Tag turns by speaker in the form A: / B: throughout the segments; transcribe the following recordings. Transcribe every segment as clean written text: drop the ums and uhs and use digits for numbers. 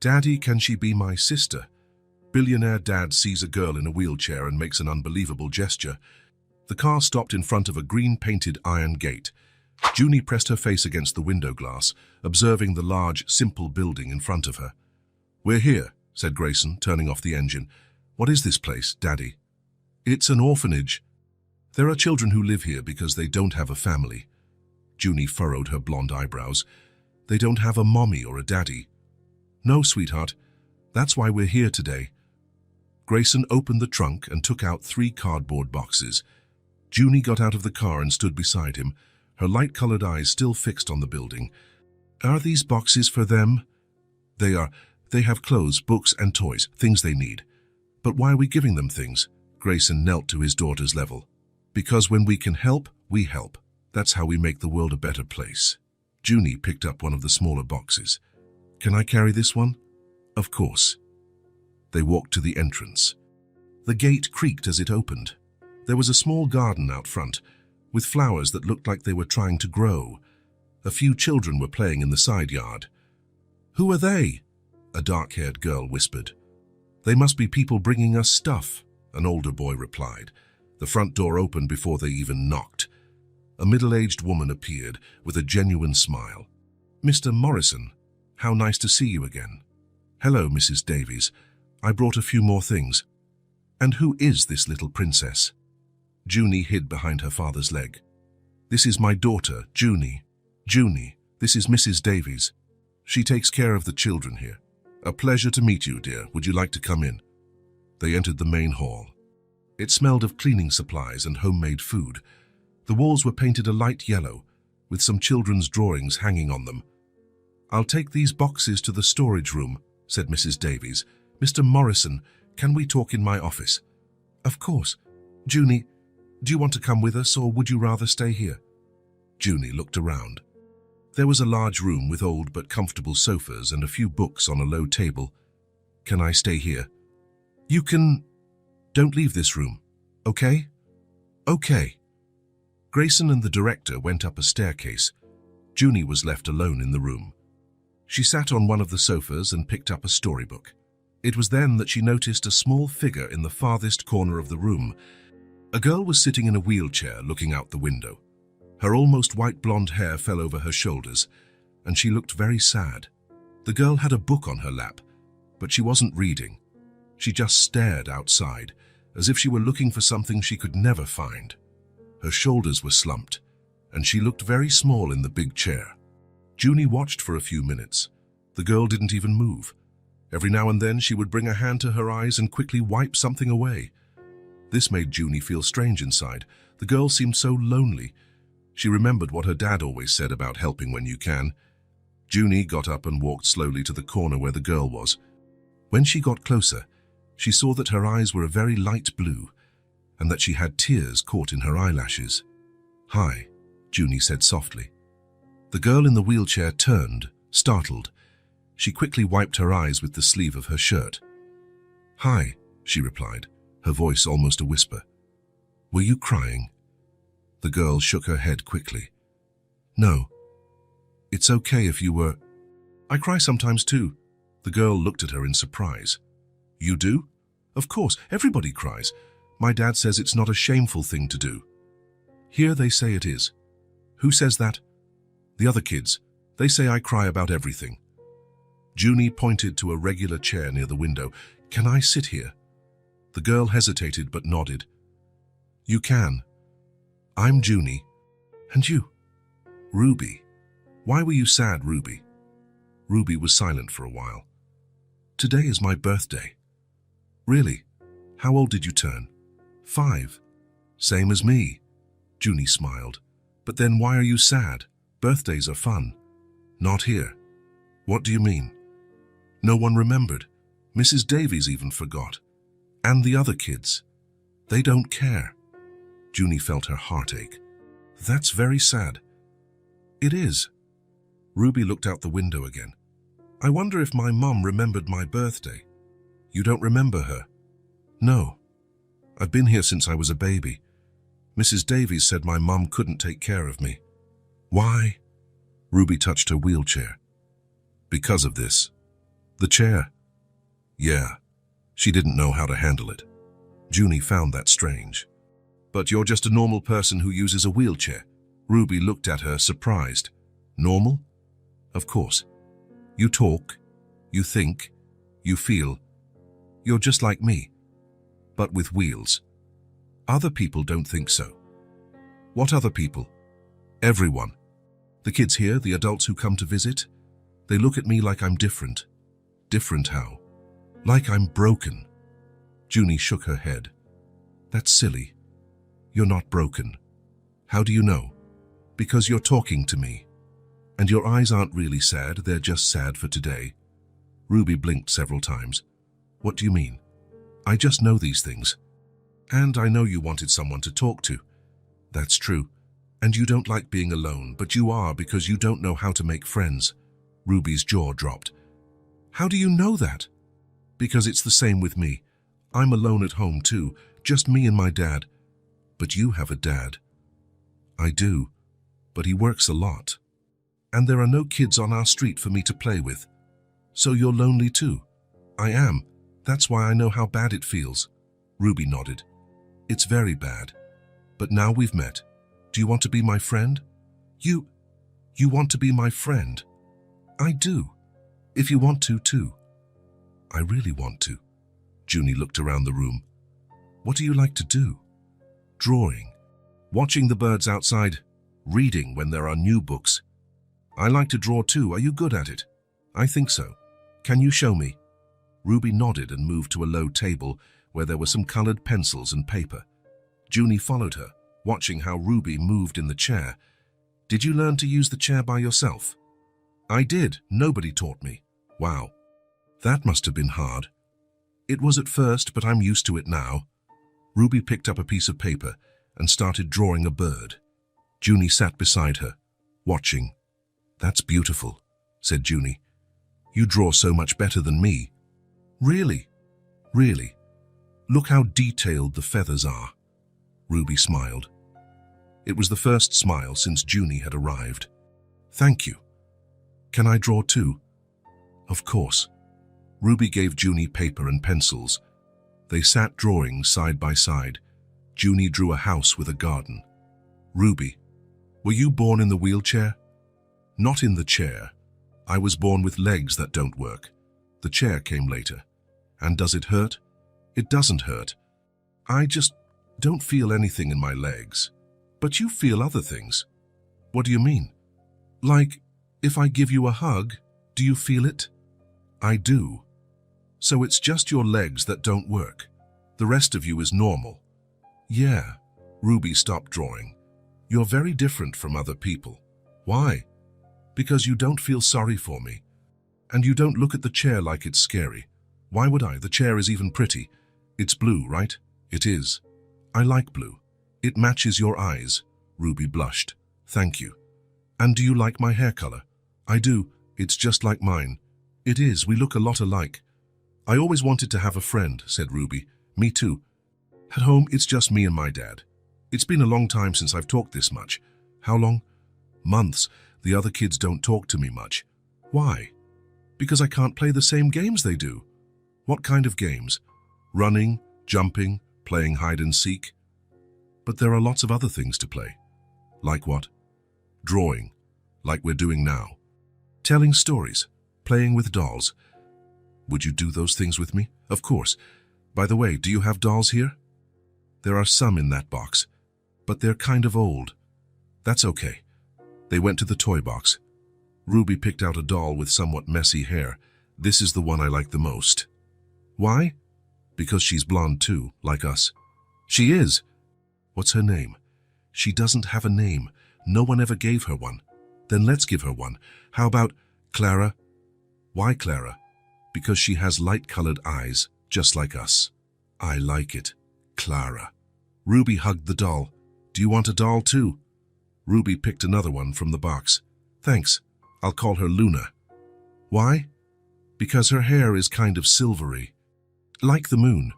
A: "Daddy, can she be my sister?" Billionaire dad sees a girl in a wheelchair and makes an unbelievable gesture. The car stopped in front of a green-painted iron gate. Junie pressed her face against the window glass, observing the large, simple building in front of her. "We're here," said Grayson, turning off the engine. "What is this place, Daddy?" "It's an orphanage. There are children who live here because they don't have a family." Junie furrowed her blonde eyebrows. "They don't have a mommy or a daddy." "No, sweetheart. That's why we're here today." Grayson opened the trunk and took out 3 cardboard boxes. Junie got out of the car and stood beside him, her light-colored eyes still fixed on the building. "Are these boxes for them?" "They are. They have clothes, books, and toys, things they need." "But why are we giving them things?" Grayson knelt to his daughter's level. "Because when we can help, we help. That's how we make the world a better place." Junie picked up one of the smaller boxes. "Can I carry this one?" "Of course." They walked to the entrance. The gate creaked as it opened. There was a small garden out front, with flowers that looked like they were trying to grow. A few children were playing in the side yard. "Who are they?" a dark-haired girl whispered. "They must be people bringing us stuff," an older boy replied. The front door opened before they even knocked. A middle-aged woman appeared with a genuine smile. "Mr. Morrison, how nice to see you again." "Hello, Mrs. Davies. I brought a few more things." "And who is this little princess?" Junie hid behind her father's leg. "This is my daughter, Junie. Junie, this is Mrs. Davies. She takes care of the children here." "A pleasure to meet you, dear. Would you like to come in?" They entered the main hall. It smelled of cleaning supplies and homemade food. The walls were painted a light yellow, with some children's drawings hanging on them. "I'll take these boxes to the storage room," said Mrs. Davies. "Mr. Morrison, can we talk in my office?" "Of course. Junie, do you want to come with us, or would you rather stay here?" Junie looked around. There was a large room with old but comfortable sofas and a few books on a low table. "Can I stay here?" "You can... Don't leave this room, okay?" "Okay." Grayson and the director went up a staircase. Junie was left alone in the room. She sat on one of the sofas and picked up a storybook. It was then that she noticed a small figure in the farthest corner of the room. A girl was sitting in a wheelchair looking out the window. Her almost white blonde hair fell over her shoulders, and she looked very sad. The girl had a book on her lap, but she wasn't reading. She just stared outside, as if she were looking for something she could never find. Her shoulders were slumped, and she looked very small in the big chair. Junie watched for a few minutes. The girl didn't even move. Every now and then she would bring a hand to her eyes and quickly wipe something away. This made Junie feel strange inside. The girl seemed so lonely. She remembered what her dad always said about helping when you can. Junie got up and walked slowly to the corner where the girl was. When she got closer, she saw that her eyes were a very light blue, and that she had tears caught in her eyelashes. "Hi," Junie said softly. The girl in the wheelchair turned, startled. She quickly wiped her eyes with the sleeve of her shirt. "Hi," she replied, her voice almost a whisper. "Were you crying?" The girl shook her head quickly. "No. It's okay if you were." "I cry sometimes too." The girl looked at her in surprise. "You do?" "Of course, everybody cries. My dad says it's not a shameful thing to do." "Here they say it is." "Who says that?" "The other kids. They say I cry about everything." Junie pointed to a regular chair near the window. "Can I sit here?" The girl hesitated but nodded. "You can. I'm Junie. And you?" "Ruby." "Why were you sad, Ruby?" Ruby was silent for a while. "Today is my birthday." "Really? How old did you turn?" 5. "Same as me." Junie smiled. "But then why are you sad? Birthdays are fun." "Not here." "What do you mean?" "No one remembered. Mrs. Davies even forgot. And the other kids. They don't care." Junie felt her heart ache. "That's very sad." "It is." Ruby looked out the window again. "I wonder if my mom remembered my birthday." "You don't remember her?" "No. I've been here since I was a baby. Mrs. Davies said my mom couldn't take care of me." "Why?" Ruby touched her wheelchair. "Because of this." The chair. Yeah, she didn't know how to handle it. Junie found that strange. But you're just a normal person who uses a wheelchair. Ruby looked at her, surprised. Normal? Of course. You talk, you think, you feel. You're just like me, but with wheels. Other people don't think so. What other people? Everyone. The kids here, the adults who come to visit, they look at me like I'm different. Different how? Like I'm broken. Junie shook her head. That's silly. You're not broken. How do you know? Because you're talking to me. And your eyes aren't really sad, they're just sad for today. Ruby blinked several times. What do you mean? I just know these things. And I know you wanted someone to talk to. That's true. And you don't like being alone, but you are because you don't know how to make friends. Ruby's jaw dropped. How do you know that? Because it's the same with me. I'm alone at home too, just me and my dad. But you have a dad. I do, but he works a lot. And there are no kids on our street for me to play with. So you're lonely too? I am. That's why I know how bad it feels. Ruby nodded. It's very bad. But now we've met. Do you want to be my friend? You want to be my friend? I do. If you want to, too. I really want to. Junie looked around the room. What do you like to do? Drawing. Watching the birds outside. Reading when there are new books. I like to draw too. Are you good at it? I think so. Can you show me? Ruby nodded and moved to a low table where there were some colored pencils and paper. Junie followed her, watching how Ruby moved in the chair. Did you learn to use the chair by yourself? I did. Nobody taught me. Wow. That must have been hard. It was at first, but I'm used to it now. Ruby picked up a piece of paper and started drawing a bird. Junie sat beside her, watching. That's beautiful, said Junie. You draw so much better than me. Really? Really? Look how detailed the feathers are. Ruby smiled. It was the first smile since Junie had arrived. Thank you. Can I draw too? Of course. Ruby gave Junie paper and pencils. They sat drawing side by side. Junie drew a house with a garden. Ruby, were you born in the wheelchair? Not in the chair. I was born with legs that don't work. The chair came later. And does it hurt? It doesn't hurt. I just don't feel anything in my legs. But you feel other things. What do you mean? Like, if I give you a hug, do you feel it? I do. So it's just your legs that don't work. The rest of you is normal. Yeah. Ruby stopped drawing. You're very different from other people. Why? Because you don't feel sorry for me. And you don't look at the chair like it's scary. Why would I? The chair is even pretty. It's blue, right? It is. I like blue. It matches your eyes. Ruby blushed. Thank you. And do you like my hair color? I do. It's just like mine. It is. We look a lot alike. I always wanted to have a friend, said Ruby. Me too. At home, it's just me and my dad. It's been a long time since I've talked this much. How long? Months. The other kids don't talk to me much. Why? Because I can't play the same games they do. What kind of games? Running, jumping, playing hide and seek? But there are lots of other things to play. Like what? Drawing, like we're doing now. Telling stories, playing with dolls. Would you do those things with me? Of course. By the way, do you have dolls here? There are some in that box, but they're kind of old. That's okay. They went to the toy box. Ruby picked out a doll with somewhat messy hair. This is the one I like the most. Why? Because she's blonde too, like us. She is. What's her name? She doesn't have a name. No one ever gave her one. Then let's give her one. How about Clara? Why Clara? Because she has light-colored eyes, just like us. I like it. Clara. Ruby hugged the doll. Do you want a doll too? Ruby picked another one from the box. Thanks. I'll call her Luna. Why? Because her hair is kind of silvery. Like the moon.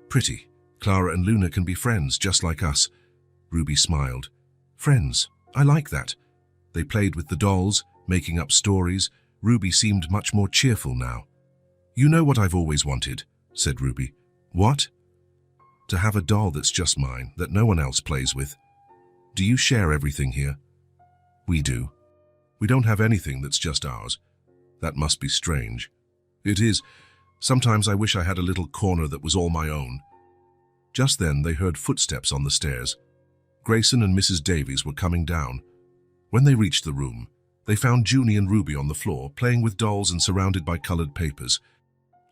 A: Pretty. Clara and Luna can be friends, just like us. Ruby smiled. Friends. I like that. They played with the dolls, making up stories. Ruby seemed much more cheerful now. You know what I've always wanted, said Ruby. What? To have a doll that's just mine, that no one else plays with. Do you share everything here? We do. We don't have anything that's just ours. That must be strange. It is. Sometimes I wish I had a little corner that was all my own. Just then they heard footsteps on the stairs. Grayson and Mrs. Davies were coming down. When they reached the room, they found Junie and Ruby on the floor, playing with dolls and surrounded by colored papers.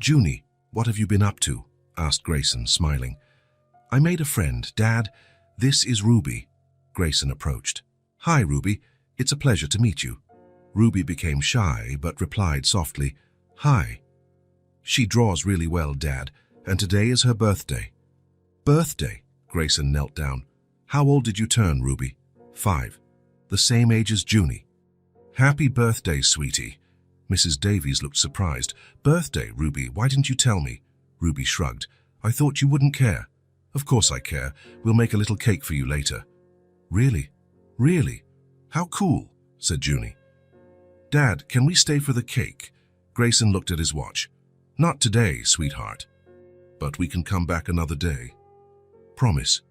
A: Junie, what have you been up to? Asked Grayson, smiling. I made a friend, Dad. This is Ruby. Grayson approached. Hi, Ruby. It's a pleasure to meet you. Ruby became shy, but replied softly, Hi. She draws really well, Dad, and today is her birthday. Birthday? Grayson knelt down. How old did you turn, Ruby? 5. The same age as Junie. Happy birthday, sweetie. Mrs. Davies looked surprised. Birthday, Ruby, why didn't you tell me? Ruby shrugged. I thought you wouldn't care. Of course I care. We'll make a little cake for you later. Really? Really? How cool, said Junie. Dad, can we stay for the cake? Grayson looked at his watch. Not today, sweetheart. But we can come back another day. Promise.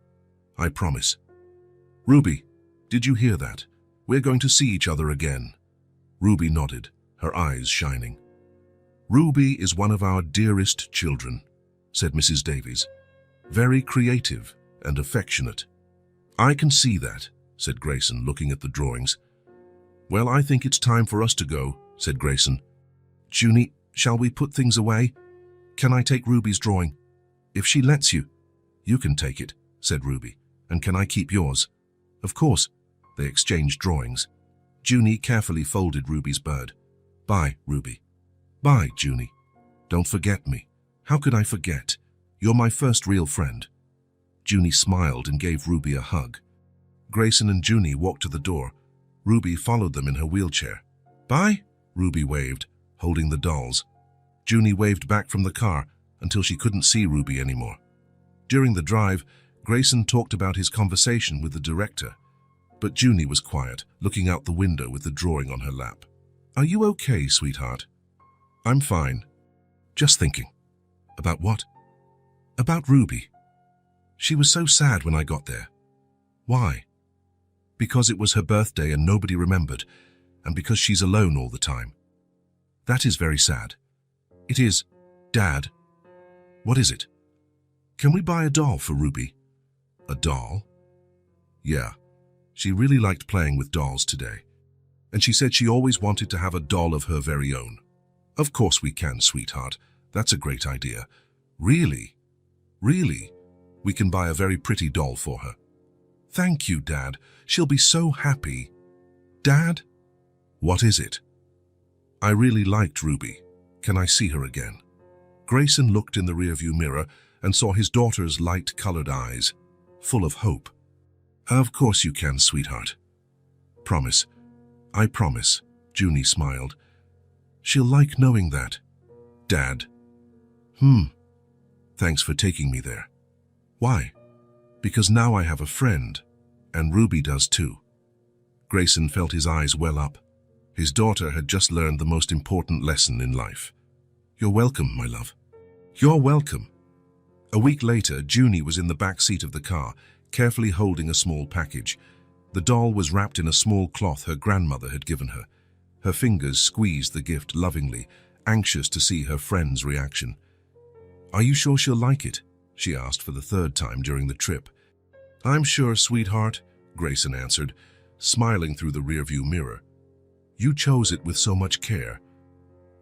A: I promise. Ruby, did you hear that? We're going to see each other again. Ruby nodded, her eyes shining. Ruby is one of our dearest children, said Mrs. Davies. Very creative and affectionate. I can see that, said Grayson, looking at the drawings. Well, I think it's time for us to go, said Grayson. Junie, shall we put things away? Can I take Ruby's drawing? If she lets you. You can take it, said Ruby. And can I keep yours? Of course. They exchanged drawings. Junie carefully folded Ruby's bird. Bye, Ruby. Bye, Junie. Don't forget me. How could I forget? You're my first real friend. Junie smiled and gave Ruby a hug. Grayson and Junie walked to the door. Ruby followed them in her wheelchair. Bye, Ruby waved, holding the dolls. Junie waved back from the car until she couldn't see Ruby anymore. During the drive, Grayson talked about his conversation with the director, but Junie was quiet, looking out the window with the drawing on her lap. Are you okay, sweetheart? I'm fine. Just thinking. About what? About Ruby. She was so sad when I got there. Why? Because it was her birthday and nobody remembered, and because she's alone all the time. That is very sad. It is. Dad. What is it? Can we buy a doll for Ruby? A doll? Yeah. She really liked playing with dolls today. And she said she always wanted to have a doll of her very own. Of course we can, sweetheart. That's a great idea. Really? Really? We can buy a very pretty doll for her. Thank you, Dad. She'll be so happy. Dad? What is it? I really liked Ruby. Can I see her again? Grayson looked in the rearview mirror and saw his daughter's light-colored eyes, full of hope. Of course you can, sweetheart. Promise. I promise, Junie smiled. She'll like knowing that. Dad. Thanks for taking me there. Why? Because now I have a friend, and Ruby does too. Grayson felt his eyes well up. His daughter had just learned the most important lesson in life. You're welcome, my love. You're welcome. A week later, Junie was in the back seat of the car, carefully holding a small package. The doll was wrapped in a small cloth her grandmother had given her. Her fingers squeezed the gift lovingly, anxious to see her friend's reaction. Are you sure she'll like it? She asked for the third time during the trip. I'm sure, sweetheart, Grayson answered, smiling through the rearview mirror. You chose it with so much care.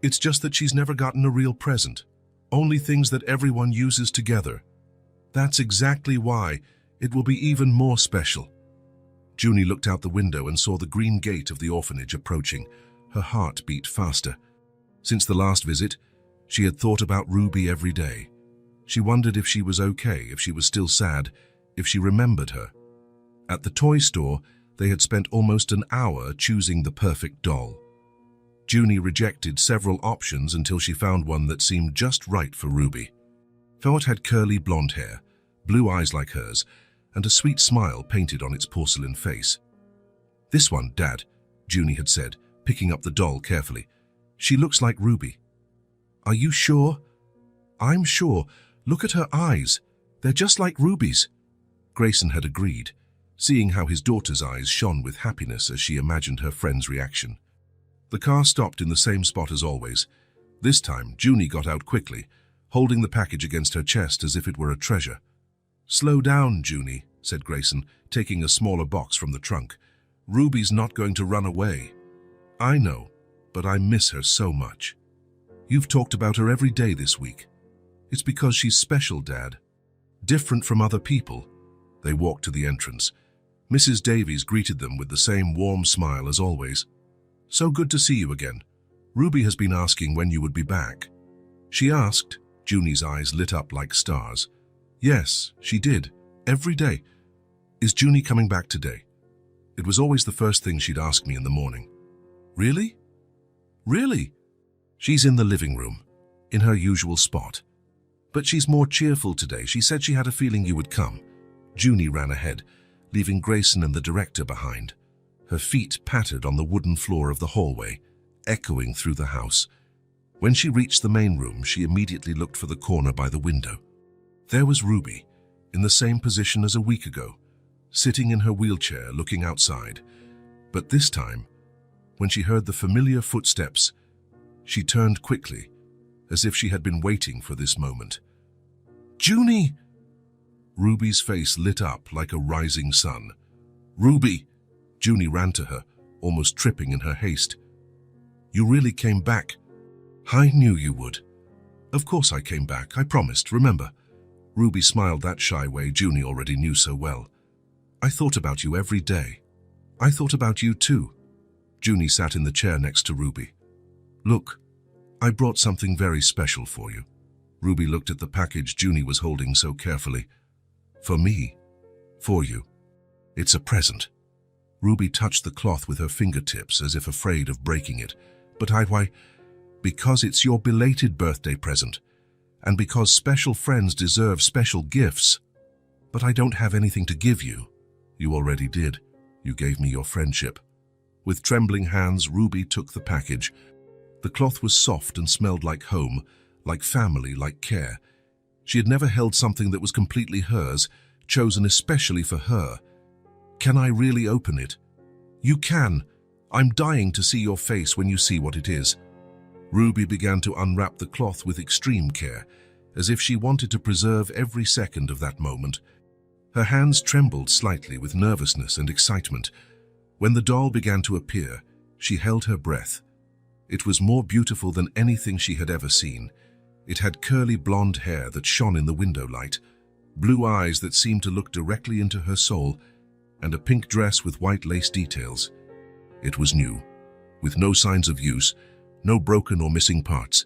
A: It's just that she's never gotten a real present, only things that everyone uses together. That's exactly why it will be even more special. Junie looked out the window and saw the green gate of the orphanage approaching. Her heart beat faster. Since the last visit, she had thought about Ruby every day. She wondered if she was okay, if she was still sad, if she remembered her. At the toy store, they had spent almost an hour choosing the perfect doll. Junie rejected several options until she found one that seemed just right for Ruby. It had curly blonde hair, blue eyes like hers, and a sweet smile painted on its porcelain face. This one, Dad, Junie had said, picking up the doll carefully. She looks like Ruby. Are you sure? I'm sure. Look at her eyes. They're just like Ruby's. Grayson had agreed, seeing how his daughter's eyes shone with happiness as she imagined her friend's reaction. The car stopped in the same spot as always. This time, Junie got out quickly, holding the package against her chest as if it were a treasure. "Slow down, Junie," said Grayson, taking a smaller box from the trunk. "Ruby's not going to run away." "I know, but I miss her so much. You've talked about her every day this week. It's because she's special, Dad. Different from other people." They walked to the entrance. Mrs. Davies greeted them with the same warm smile as always. "So good to see you again. Ruby has been asking when you would be back." "She asked?" Junie's eyes lit up like stars. "Yes, she did. Every day. Is Junie coming back today?" It was always the first thing she'd ask me in the morning. "Really? Really?" "She's in the living room, in her usual spot. But she's more cheerful today. She said she had a feeling you would come." Junie ran ahead, leaving Grayson and the director behind. Her feet pattered on the wooden floor of the hallway, echoing through the house. When she reached the main room, she immediately looked for the corner by the window. There was Ruby, in the same position as a week ago, sitting in her wheelchair looking outside. But this time, when she heard the familiar footsteps, she turned quickly, as if she had been waiting for this moment. "Junie!" Ruby's face lit up like a rising sun. "Ruby!" Junie ran to her, almost tripping in her haste. "You really came back." "I knew you would." "Of course I came back, I promised, remember?" Ruby smiled that shy way Junie already knew so well. "I thought about you every day." "I thought about you too." Junie sat in the chair next to Ruby. "Look, I brought something very special for you." Ruby looked at the package Junie was holding so carefully. "For me. For you. It's a present." Ruby touched the cloth with her fingertips as if afraid of breaking it. "But why? Because it's your belated birthday present, and because special friends deserve special gifts. But I don't have anything to give you." "You already did. You gave me your friendship." With trembling hands, Ruby took the package. The cloth was soft and smelled like home, like family, like care. She had never held something that was completely hers, chosen especially for her. "Can I really open it?" "You can. I'm dying to see your face when you see what it is." Ruby began to unwrap the cloth with extreme care, as if she wanted to preserve every second of that moment. Her hands trembled slightly with nervousness and excitement. When the doll began to appear, she held her breath. It was more beautiful than anything she had ever seen. It had curly blonde hair that shone in the window light, blue eyes that seemed to look directly into her soul, and a pink dress with white lace details. It was new, with no signs of use, no broken or missing parts.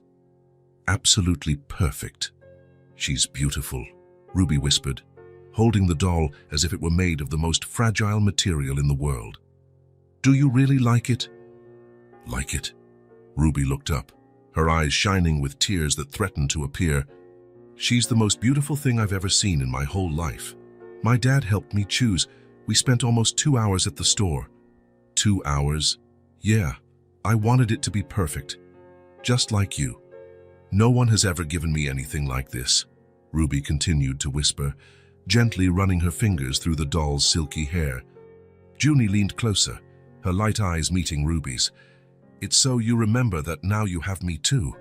A: Absolutely perfect. "She's beautiful," Ruby whispered, holding the doll as if it were made of the most fragile material in the world. "Do you really like it?" "Like it?" Ruby looked up, her eyes shining with tears that threatened to appear. "She's the most beautiful thing I've ever seen in my whole life. My dad helped me choose. We spent almost 2 hours at the store." 2 hours? Yeah, I wanted it to be perfect. Just like you. No one has ever given me anything like this," Ruby continued to whisper, gently running her fingers through the doll's silky hair. Junie leaned closer, her light eyes meeting Ruby's. "It's so you remember that now you have me too."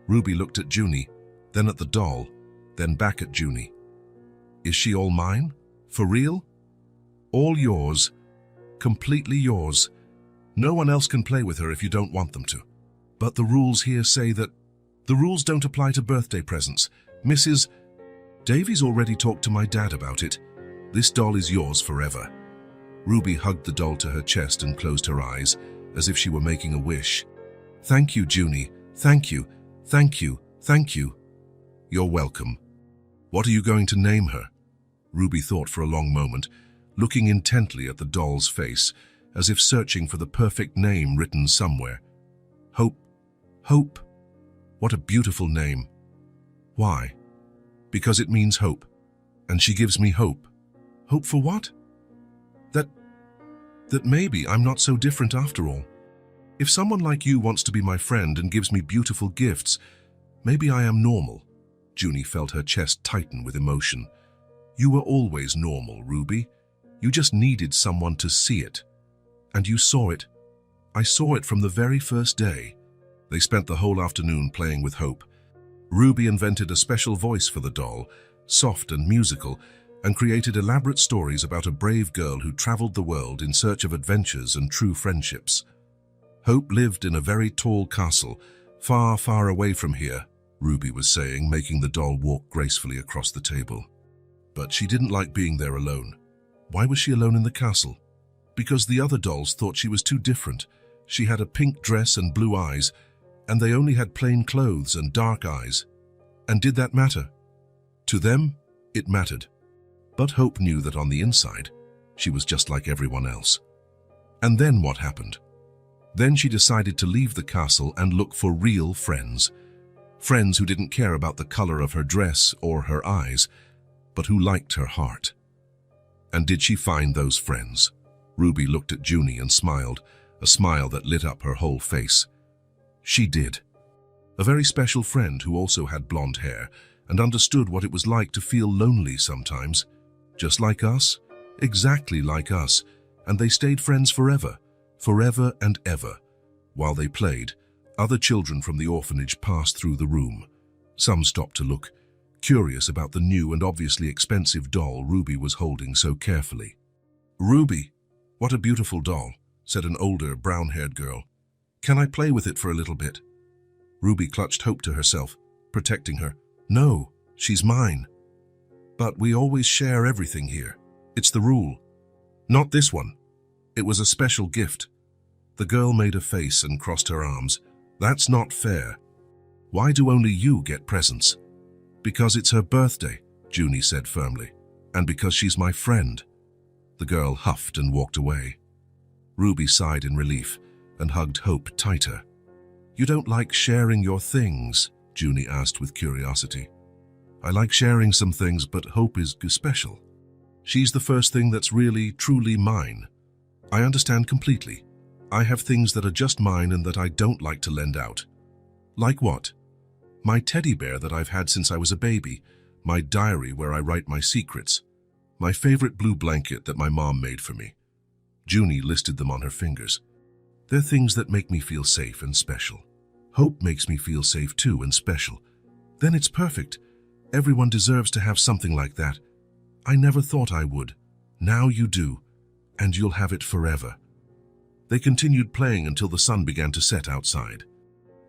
A: Ruby looked at Junie, then at the doll, then back at Junie. "Is she all mine? For real?" "All yours. Completely yours. No one else can play with her if you don't want them to. But the rules here say that..." "The rules don't apply to birthday presents. Mrs. Davies already talked to my dad about it. This doll is yours forever." Ruby hugged the doll to her chest and closed her eyes, as if she were making a wish. "Thank you, Junie. Thank you. Thank you. Thank you." "You're welcome. What are you going to name her?" Ruby thought for a long moment, looking intently at the doll's face, as if searching for the perfect name written somewhere. "Hope. Hope. What a beautiful name." "Why?" "Because it means hope. And she gives me hope." "Hope for what?" That maybe I'm not so different after all. If someone like you wants to be my friend and gives me beautiful gifts, Maybe I am normal. Junie felt her chest tighten with emotion. You were always normal, Ruby. You just needed someone to see it. And you saw it. I saw it from the very first day. They spent the whole afternoon playing with Hope. Ruby invented a special voice for the doll, soft and musical, and created elaborate stories about a brave girl who traveled the world in search of adventures and true friendships. Hope lived in a very tall castle, far, far away from here, Ruby was saying, making the doll walk gracefully across the table. But she didn't like being there alone. Why was she alone in the castle? Because the other dolls thought she was too different. She had a pink dress and blue eyes, and they only had plain clothes and dark eyes. And did that matter? To them, it mattered. But Hope knew that on the inside, she was just like everyone else. And then what happened? Then she decided to leave the castle and look for real friends. Friends who didn't care about the color of her dress or her eyes, but who liked her heart. And did she find those friends? Ruby looked at Junie and smiled, a smile that lit up her whole face. She did. A very special friend who also had blonde hair and understood what it was like to feel lonely sometimes. Just like us, exactly like us, and they stayed friends forever, forever and ever. While they played, other children from the orphanage passed through the room. Some stopped to look, curious about the new and obviously expensive doll Ruby was holding so carefully. "Ruby, what a beautiful doll," said an older, brown-haired girl. "Can I play with it for a little bit?" Ruby clutched Hope to herself, protecting her. "No, she's mine." "But we always share everything here. It's the rule." "Not this one. It was a special gift." The girl made a face and crossed her arms. "That's not fair. Why do only you get presents?" "Because it's her birthday," Junie said firmly. "And because she's my friend." The girl huffed and walked away. Ruby sighed in relief and hugged Hope tighter. "You don't like sharing your things?" Junie asked with curiosity. "I like sharing some things, but Hope is special. She's the first thing that's really, truly mine. I understand completely. I have things that are just mine and that I don't like to lend out." "Like what?" "My teddy bear that I've had since I was a baby, my diary where I write my secrets, my favorite blue blanket that my mom made for me." Junie listed them on her fingers. "They're things that make me feel safe and special. Hope makes me feel safe too and special. Then it's perfect. Everyone deserves to have something like that. I never thought I would. Now you do, and you'll have it forever." They continued playing until the sun began to set outside.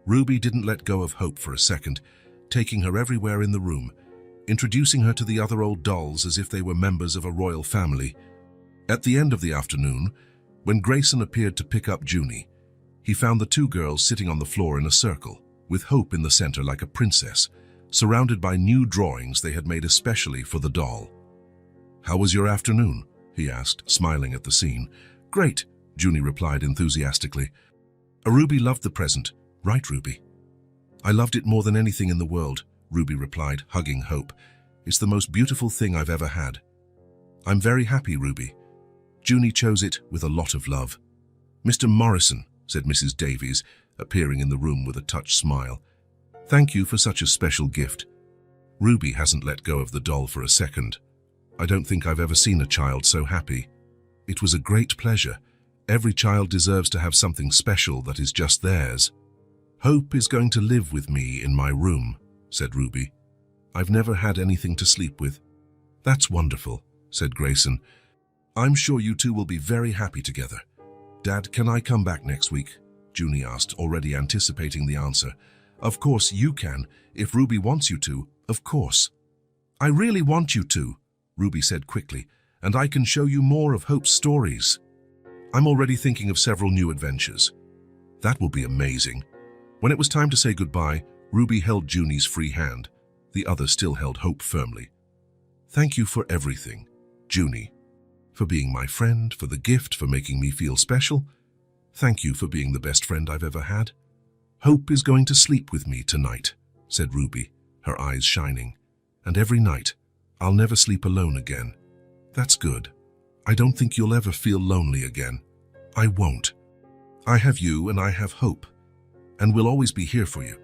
A: Ruby didn't let go of Hope for a second, taking her everywhere in the room, introducing her to the other old dolls as if they were members of a royal family. At the end of the afternoon, when Grayson appeared to pick up Junie, he found the two girls sitting on the floor in a circle, with Hope in the center like a princess, surrounded by new drawings they had made especially for the doll. "How was your afternoon?" he asked, smiling at the scene. "Great," Junie replied enthusiastically. "Ruby loved the present, right, Ruby?" "I loved it more than anything in the world," Ruby replied, hugging Hope. "It's the most beautiful thing I've ever had." "I'm very happy, Ruby." Junie chose it with a lot of love. "Mr. Morrison," said Mrs. Davies, appearing in the room with a touched smile. "Thank you for such a special gift." Ruby hasn't let go of the doll for a second. "I don't think I've ever seen a child so happy. It was a great pleasure. Every child deserves to have something special that is just theirs." "Hope is going to live with me in my room," said Ruby. "I've never had anything to sleep with." "That's wonderful," said Grayson. "I'm sure you two will be very happy together." "Dad, can I come back next week?" Junie asked, already anticipating the answer. "Of course you can, if Ruby wants you to, of course." "I really want you to," Ruby said quickly, "and I can show you more of Hope's stories. I'm already thinking of several new adventures." "That will be amazing." When it was time to say goodbye, Ruby held Junie's free hand. The other still held Hope firmly. "Thank you for everything, Junie. For being my friend, for the gift, for making me feel special. Thank you for being the best friend I've ever had." "Hope is going to sleep with me tonight," said Ruby, her eyes shining. "And every night, I'll never sleep alone again." "That's good. I don't think you'll ever feel lonely again." "I won't. I have you and I have Hope, and we'll always be here for you."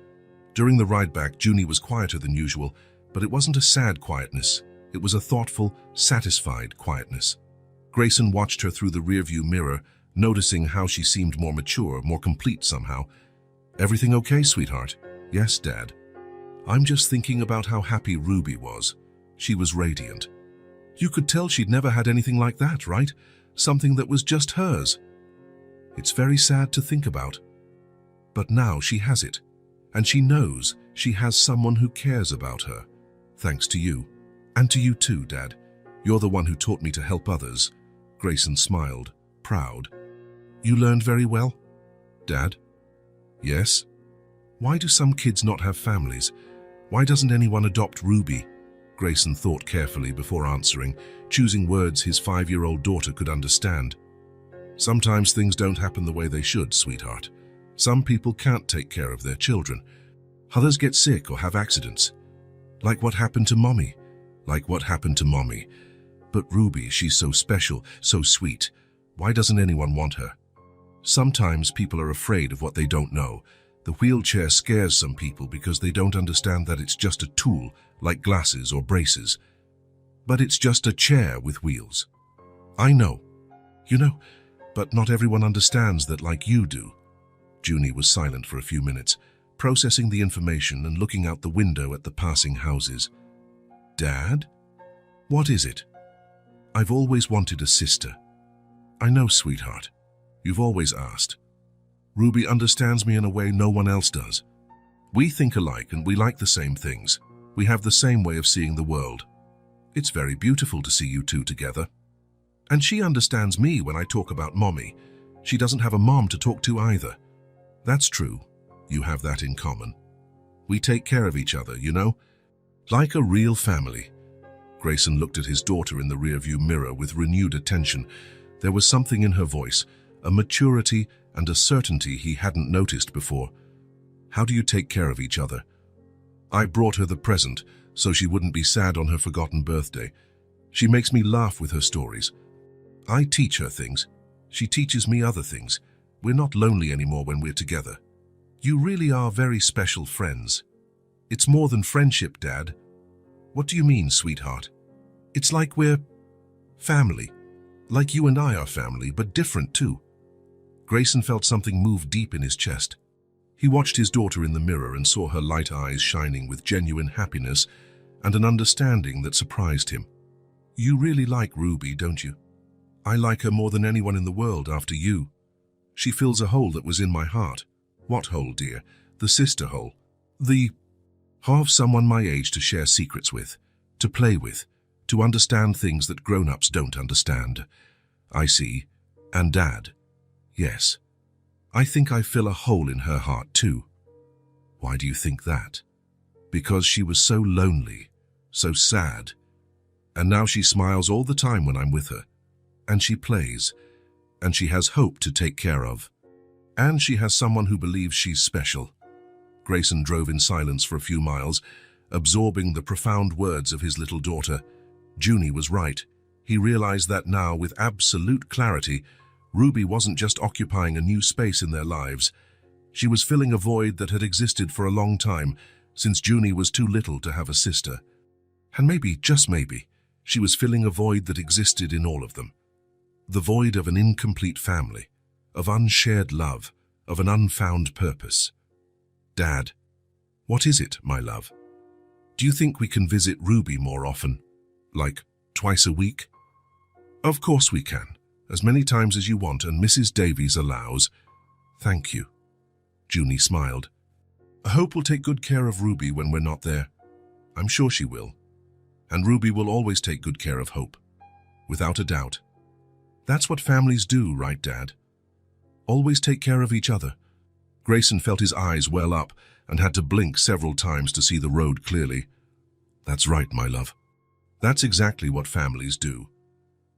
A: During the ride back, Junie was quieter than usual, but it wasn't a sad quietness. It was a thoughtful, satisfied quietness. Grayson watched her through the rearview mirror, noticing how she seemed more mature, more complete somehow. "Everything okay, sweetheart?" "Yes, Dad. I'm just thinking about how happy Ruby was." She was radiant. You could tell she'd never had anything like that, right? Something that was just hers. It's very sad to think about. But now she has it, and she knows she has someone who cares about her. Thanks to you. And to you too, Dad. You're the one who taught me to help others. Grayson smiled, proud. You learned very well? Dad? Yes? Why do some kids not have families? Why doesn't anyone adopt Ruby? Grayson thought carefully before answering, choosing words his 5-year-old daughter could understand. Sometimes things don't happen the way they should, sweetheart. Some people can't take care of their children. Others get sick or have accidents. Like what happened to Mommy. Like what happened to Mommy. But Ruby, she's so special, so sweet. Why doesn't anyone want her? Sometimes people are afraid of what they don't know. The wheelchair scares some people because they don't understand that it's just a tool, like glasses or braces. But it's just a chair with wheels. I know. You know, but not everyone understands that like you do. Junie was silent for a few minutes, processing the information and looking out the window at the passing houses. Dad? What is it? I've always wanted a sister. I know, sweetheart. You've always asked. Ruby understands me in a way no one else does. We think alike and we like the same things. We have the same way of seeing the world. It's very beautiful to see you two together. And she understands me when I talk about Mommy. She doesn't have a mom to talk to either. That's true. You have that in common. We take care of each other, you know? Like a real family. Grayson looked at his daughter in the rearview mirror with renewed attention. There was something in her voice, a maturity and a certainty he hadn't noticed before. How do you take care of each other? I brought her the present so she wouldn't be sad on her forgotten birthday. She makes me laugh with her stories. I teach her things. She teaches me other things. We're not lonely anymore when we're together. You really are very special friends. It's more than friendship, Dad. What do you mean, sweetheart? It's like we're family. Like you and I are family, but different too. Grayson felt something move deep in his chest. He watched his daughter in the mirror and saw her light eyes shining with genuine happiness and an understanding that surprised him. You really like Ruby, don't you? I like her more than anyone in the world after you. She fills a hole that was in my heart. What hole, dear? The sister hole. The have someone my age to share secrets with, to play with, to understand things that grown-ups don't understand. I see. And Dad. Yes. I think I fill a hole in her heart too. Why do you think that? Because she was so lonely, so sad. And now she smiles all the time when I'm with her. And she plays. And she has hope to take care of. And she has someone who believes she's special. Grayson drove in silence for a few miles, absorbing the profound words of his little daughter. Junie was right. He realized that now with absolute clarity. Ruby wasn't just occupying a new space in their lives. She was filling a void that had existed for a long time, since Junie was too little to have a sister. And maybe, just maybe, she was filling a void that existed in all of them. The void of an incomplete family, of unshared love, of an unfound purpose. Dad, what is it, my love? Do you think we can visit Ruby more often? Like, twice a week? Of course we can. As many times as you want and Mrs. Davies allows. Thank you. Junie smiled. I hope we'll take good care of Ruby when we're not there. I'm sure she will. And Ruby will always take good care of Hope. Without a doubt. That's what families do, right, Dad? Always take care of each other. Grayson felt his eyes well up and had to blink several times to see the road clearly. That's right, my love. That's exactly what families do.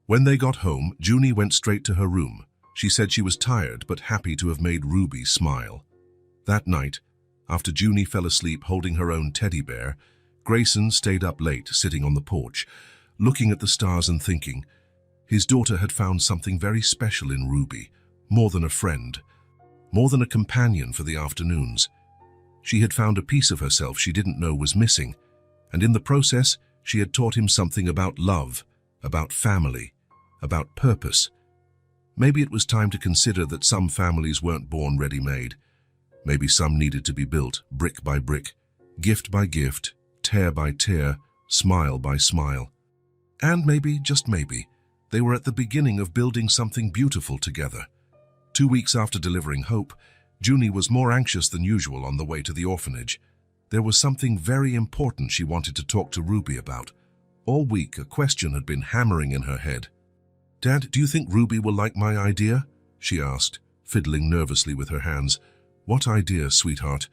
A: When they got home, Junie went straight to her room. She said she was tired but happy to have made Ruby smile. That night, after Junie fell asleep holding her own teddy bear, Grayson stayed up late, sitting on the porch, looking at the stars and thinking. His daughter had found something very special in Ruby, more than a friend, more than a companion for the afternoons. She had found a piece of herself she didn't know was missing, and in the process, she had taught him something about love, about family, about purpose. Maybe it was time to consider that some families weren't born ready-made. Maybe some needed to be built, brick by brick, gift by gift, tear by tear, smile by smile. And maybe, just maybe, they were at the beginning of building something beautiful together. 2 weeks after delivering Hope, Junie was more anxious than usual on the way to the orphanage. There was something very important she wanted to talk to Ruby about. All week, a question had been hammering in her head. "Dad, do you think Ruby will like my idea?" she asked, fiddling nervously with her hands. "What idea, sweetheart?"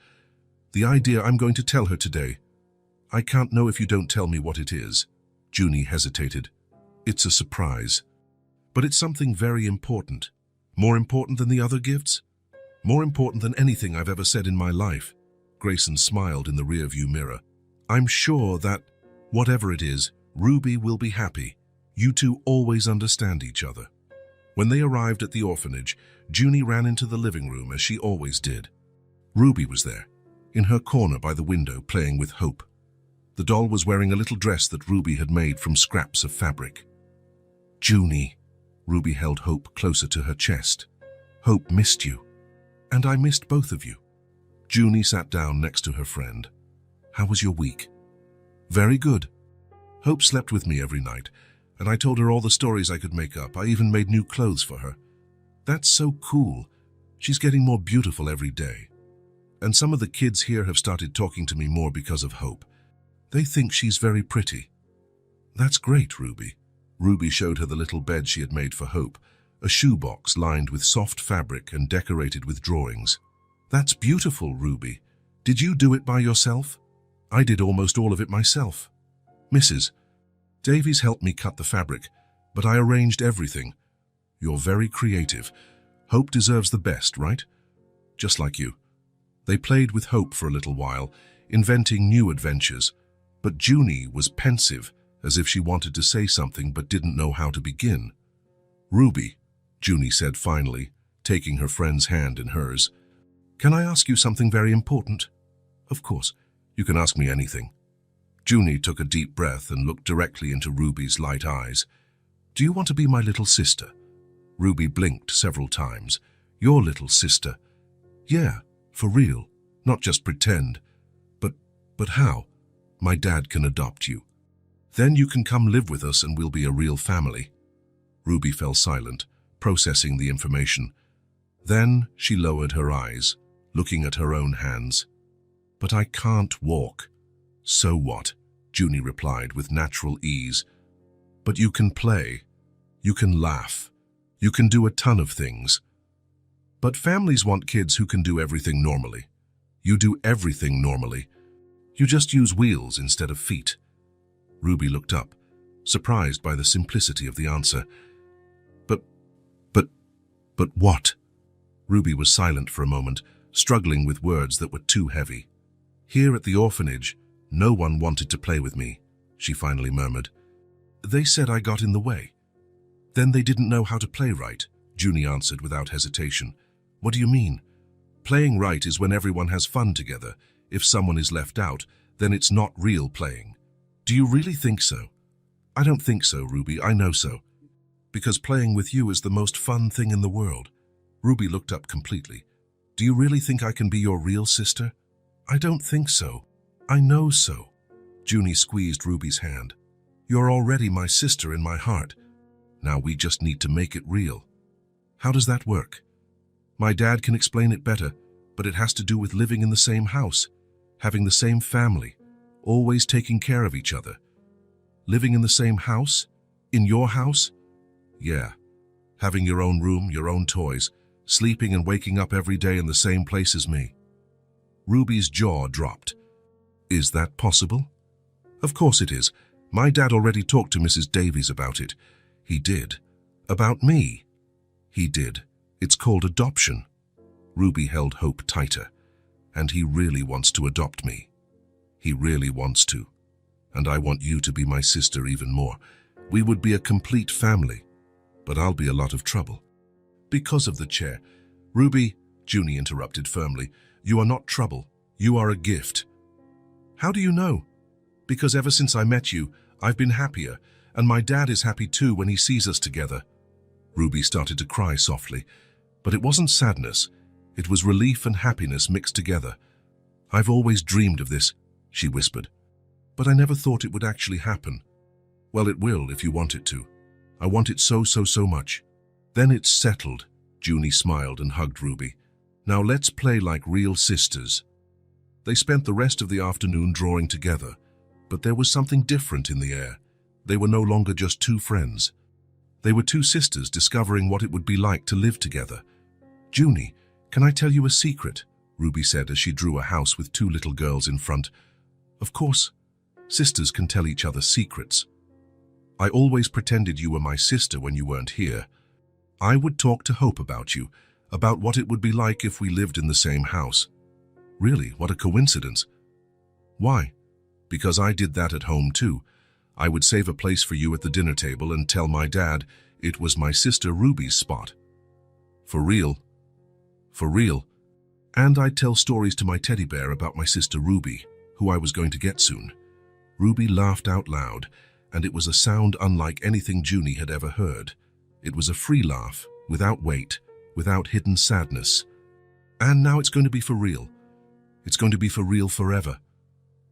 A: "The idea I'm going to tell her today." "I can't know if you don't tell me what it is." Junie hesitated. "It's a surprise. But it's something very important. More important than the other gifts? More important than anything I've ever said in my life." Grayson smiled in the rearview mirror. "I'm sure that, whatever it is, Ruby will be happy. You two always understand each other." When they arrived at the orphanage, Junie ran into the living room as she always did. Ruby was there, in her corner by the window, playing with Hope. The doll was wearing a little dress that Ruby had made from scraps of fabric. "Junie," Ruby held Hope closer to her chest. "Hope missed you. And I missed both of you." Junie sat down next to her friend. "How was your week?" "Very good. Hope slept with me every night, and I told her all the stories I could make up. I even made new clothes for her. That's so cool. She's getting more beautiful every day. And some of the kids here have started talking to me more because of Hope. They think she's very pretty." "That's great, Ruby." Ruby showed her the little bed she had made for Hope, a shoebox lined with soft fabric and decorated with drawings. "That's beautiful, Ruby. Did you do it by yourself?" "I did almost all of it myself. Mrs. Davies helped me cut the fabric, but I arranged everything." "You're very creative. Hope deserves the best, right?" "Just like you." They played with Hope for a little while, inventing new adventures, but Junie was pensive, as if she wanted to say something but didn't know how to begin. "Ruby," Junie said finally, taking her friend's hand in hers, "can I ask you something very important?" "Of course, you can ask me anything." Junie took a deep breath and looked directly into Ruby's light eyes. "Do you want to be my little sister?" Ruby blinked several times. "Your little sister?" "Yeah, for real, not just pretend." But how?" "My dad can adopt you. Then you can come live with us and we'll be a real family." Ruby fell silent, processing the information. Then she lowered her eyes, looking at her own hands. "But I can't walk." "So what?" Junie replied with natural ease. "But you can play. You can laugh. You can do a ton of things." "But families want kids who can do everything normally." "You do everything normally. You just use wheels instead of feet." Ruby looked up, surprised by the simplicity of the answer. But what?" Ruby was silent for a moment, struggling with words that were too heavy. "Here at the orphanage, no one wanted to play with me," she finally murmured. "They said I got in the way." "Then they didn't know how to play right," Junie answered without hesitation. "What do you mean?" "Playing right is when everyone has fun together. If someone is left out, then it's not real playing." "Do you really think so?" "I don't think so, Ruby, I know so. Because playing with you is the most fun thing in the world." Ruby looked up completely. "Do you really think I can be your real sister?" "I don't think so. I know so." Junie squeezed Ruby's hand. "You're already my sister in my heart. Now we just need to make it real." "How does that work?" "My dad can explain it better, but it has to do with living in the same house, having the same family, always taking care of each other." "Living in the same house? In your house?" "Yeah. Having your own room, your own toys, sleeping and waking up every day in the same place as me." Ruby's jaw dropped. "Is that possible?" "Of course it is. My dad already talked to Mrs. Davies about it." "He did? About me?" "He did. It's called adoption." Ruby held Hope tighter. "And he really wants to adopt me. He really wants to. And I want you to be my sister even more. We would be a complete family. But I'll be a lot of trouble." "Because of the chair." "Ruby," Junie interrupted firmly, "you are not trouble. You are a gift. How do you know? Because ever since I met you, I've been happier, and my dad is happy too when he sees us together. Ruby started to cry softly, but it wasn't sadness. It was relief and happiness mixed together. I've always dreamed of this, she whispered, but I never thought it would actually happen. Well, it will if you want it to. I want it so much. Then it's settled. Junie smiled and hugged Ruby. Now let's play like real sisters. They spent the rest of the afternoon drawing together, but there was something different in the air. They were no longer just two friends. They were two sisters discovering what it would be like to live together. Junie, can I tell you a secret? Ruby said as she drew a house with two little girls in front. Of course, sisters can tell each other secrets. I always pretended you were my sister when you weren't here. I would talk to Hope about you, about what it would be like if we lived in the same house. Really, what a coincidence. Why? Because I did that at home too. I would save a place for you at the dinner table and tell my dad it was my sister Ruby's spot. For real. For real. And I'd tell stories to my teddy bear about my sister Ruby, who I was going to get soon. Ruby laughed out loud, and it was a sound unlike anything Junie had ever heard. It was a free laugh, without weight, without hidden sadness. And now it's going to be for real. It's going to be for real forever.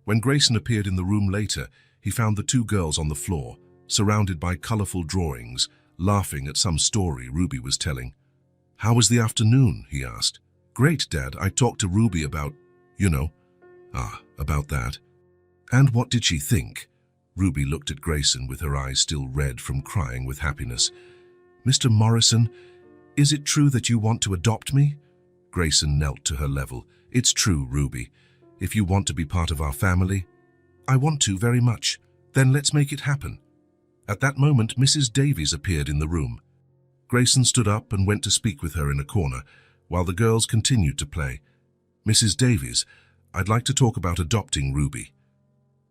A: When Grayson appeared in the room later, he found the two girls on the floor, surrounded by colorful drawings, laughing at some story Ruby was telling. How was the afternoon? He asked. Great, Dad. I talked to Ruby about, about that. And what did she think? Ruby looked at Grayson with her eyes still red from crying with happiness. Mr. Morrison, is it true that you want to adopt me? Grayson knelt to her level. It's true, Ruby. If you want to be part of our family, I want to very much. Then let's make it happen. At that moment, Mrs. Davies appeared in the room. Grayson stood up and went to speak with her in a corner, while the girls continued to play. Mrs. Davies, I'd like to talk about adopting Ruby.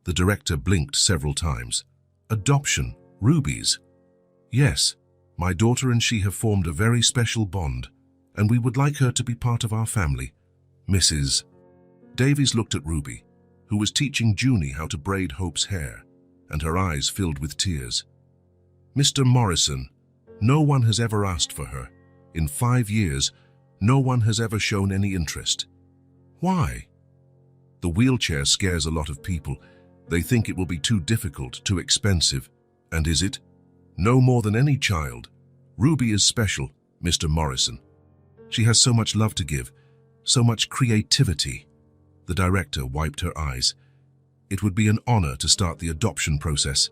A: The director blinked several times. Adoption? Ruby's? Yes, my daughter and she have formed a very special bond, and we would like her to be part of our family. Mrs. Davies looked at Ruby, who was teaching Junie how to braid Hope's hair, and her eyes filled with tears. Mr. Morrison, no one has ever asked for her. In 5 years, no one has ever shown any interest. Why? The wheelchair scares a lot of people. They think it will be too difficult, too expensive. And is it? No more than any child. Ruby is special, Mr. Morrison. She has so much love to give, so much creativity. The director wiped her eyes. It would be an honor to start the adoption process.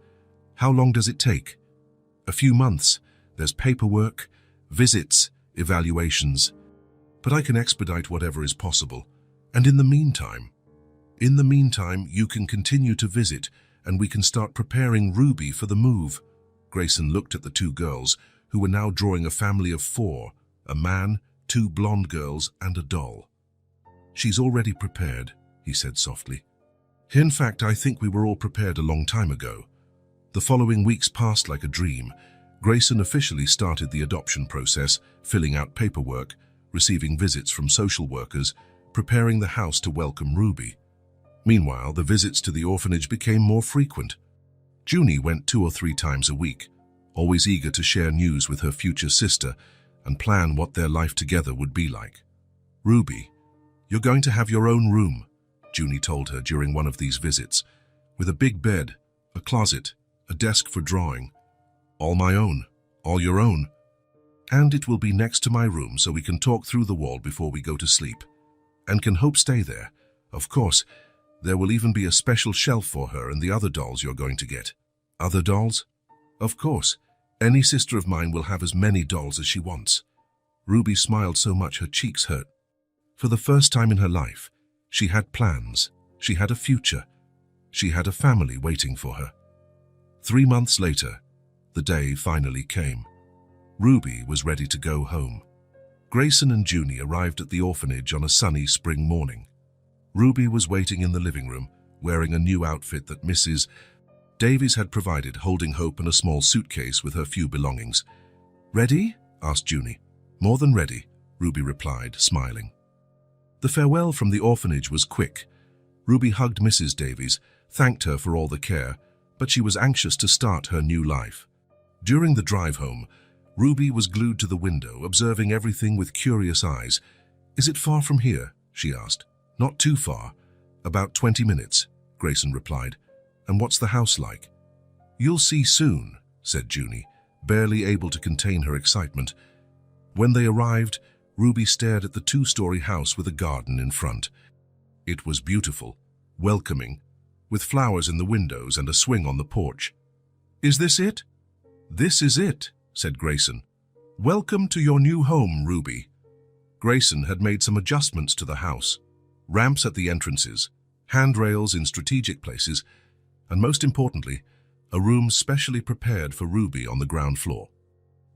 A: How long does it take? A few months. There's paperwork, visits, evaluations. But I can expedite whatever is possible. And in the meantime, you can continue to visit, and we can start preparing Ruby for the move. Grayson looked at the two girls, who were now drawing a family of 4, a man, 2 blonde girls, and a doll. She's already prepared, he said softly. In fact, I think we were all prepared a long time ago. The following weeks passed like a dream. Grayson officially started the adoption process, filling out paperwork, receiving visits from social workers, preparing the house to welcome Ruby. Meanwhile, the visits to the orphanage became more frequent. Junie went 2 or 3 times a week, always eager to share news with her future sister and plan what their life together would be like. Ruby, you're going to have your own room, Junie told her during one of these visits, with a big bed, a closet, a desk for drawing. All my own, all your own. And it will be next to my room so we can talk through the wall before we go to sleep. And can Hope stay there? Of course. There will even be a special shelf for her and the other dolls you're going to get. Other dolls? Of course. Any sister of mine will have as many dolls as she wants. Ruby smiled so much her cheeks hurt. For the first time in her life, she had plans. She had a future. She had a family waiting for her. 3 months later, the day finally came. Ruby was ready to go home. Grayson and Junie arrived at the orphanage on a sunny spring morning. Ruby was waiting in the living room, wearing a new outfit that Mrs. Davies had provided, holding Hope and a small suitcase with her few belongings. Ready? Asked Junie. More than ready, Ruby replied, smiling. The farewell from the orphanage was quick. Ruby hugged Mrs. Davies, thanked her for all the care, but she was anxious to start her new life. During the drive home, Ruby was glued to the window, observing everything with curious eyes. "Is it far from here?" she asked. "Not too far. About 20 minutes, Grayson replied. "And what's the house like?" "You'll see soon," said Junie, barely able to contain her excitement. When they arrived, Ruby stared at the 2-story house with a garden in front. It was beautiful, welcoming, with flowers in the windows and a swing on the porch. "Is this it?" "This is it," said Grayson. "Welcome to your new home, Ruby." Grayson had made some adjustments to the house. Ramps at the entrances, handrails in strategic places, and most importantly, a room specially prepared for Ruby on the ground floor.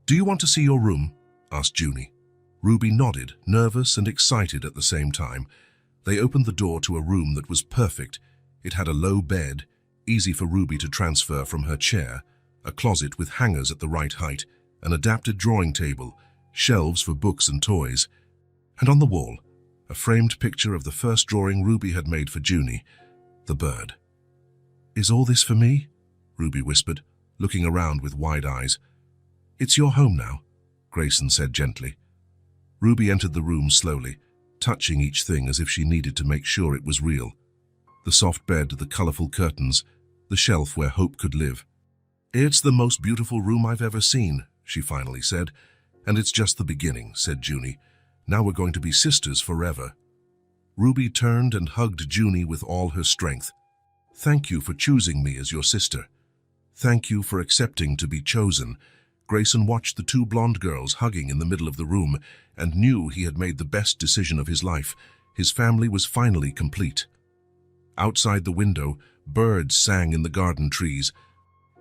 A: "Do you want to see your room?" asked Junie. Ruby nodded, nervous and excited at the same time. They opened the door to a room that was perfect. It had a low bed, easy for Ruby to transfer from her chair, a closet with hangers at the right height, an adapted drawing table, shelves for books and toys, and on the wall, a framed picture of the first drawing Ruby had made for Junie, the bird. "Is all this for me?" Ruby whispered, looking around with wide eyes. "It's your home now," Grayson said gently. Ruby entered the room slowly, touching each thing as if she needed to make sure it was real. The soft bed, the colorful curtains, the shelf where hope could live. "It's the most beautiful room I've ever seen," she finally said. "And it's just the beginning," said Junie. "Now we're going to be sisters forever." Ruby turned and hugged Junie with all her strength. "Thank you for choosing me as your sister. Thank you for accepting to be chosen." Grayson watched the 2 blonde girls hugging in the middle of the room and knew he had made the best decision of his life. His family was finally complete. Outside the window, birds sang in the garden trees.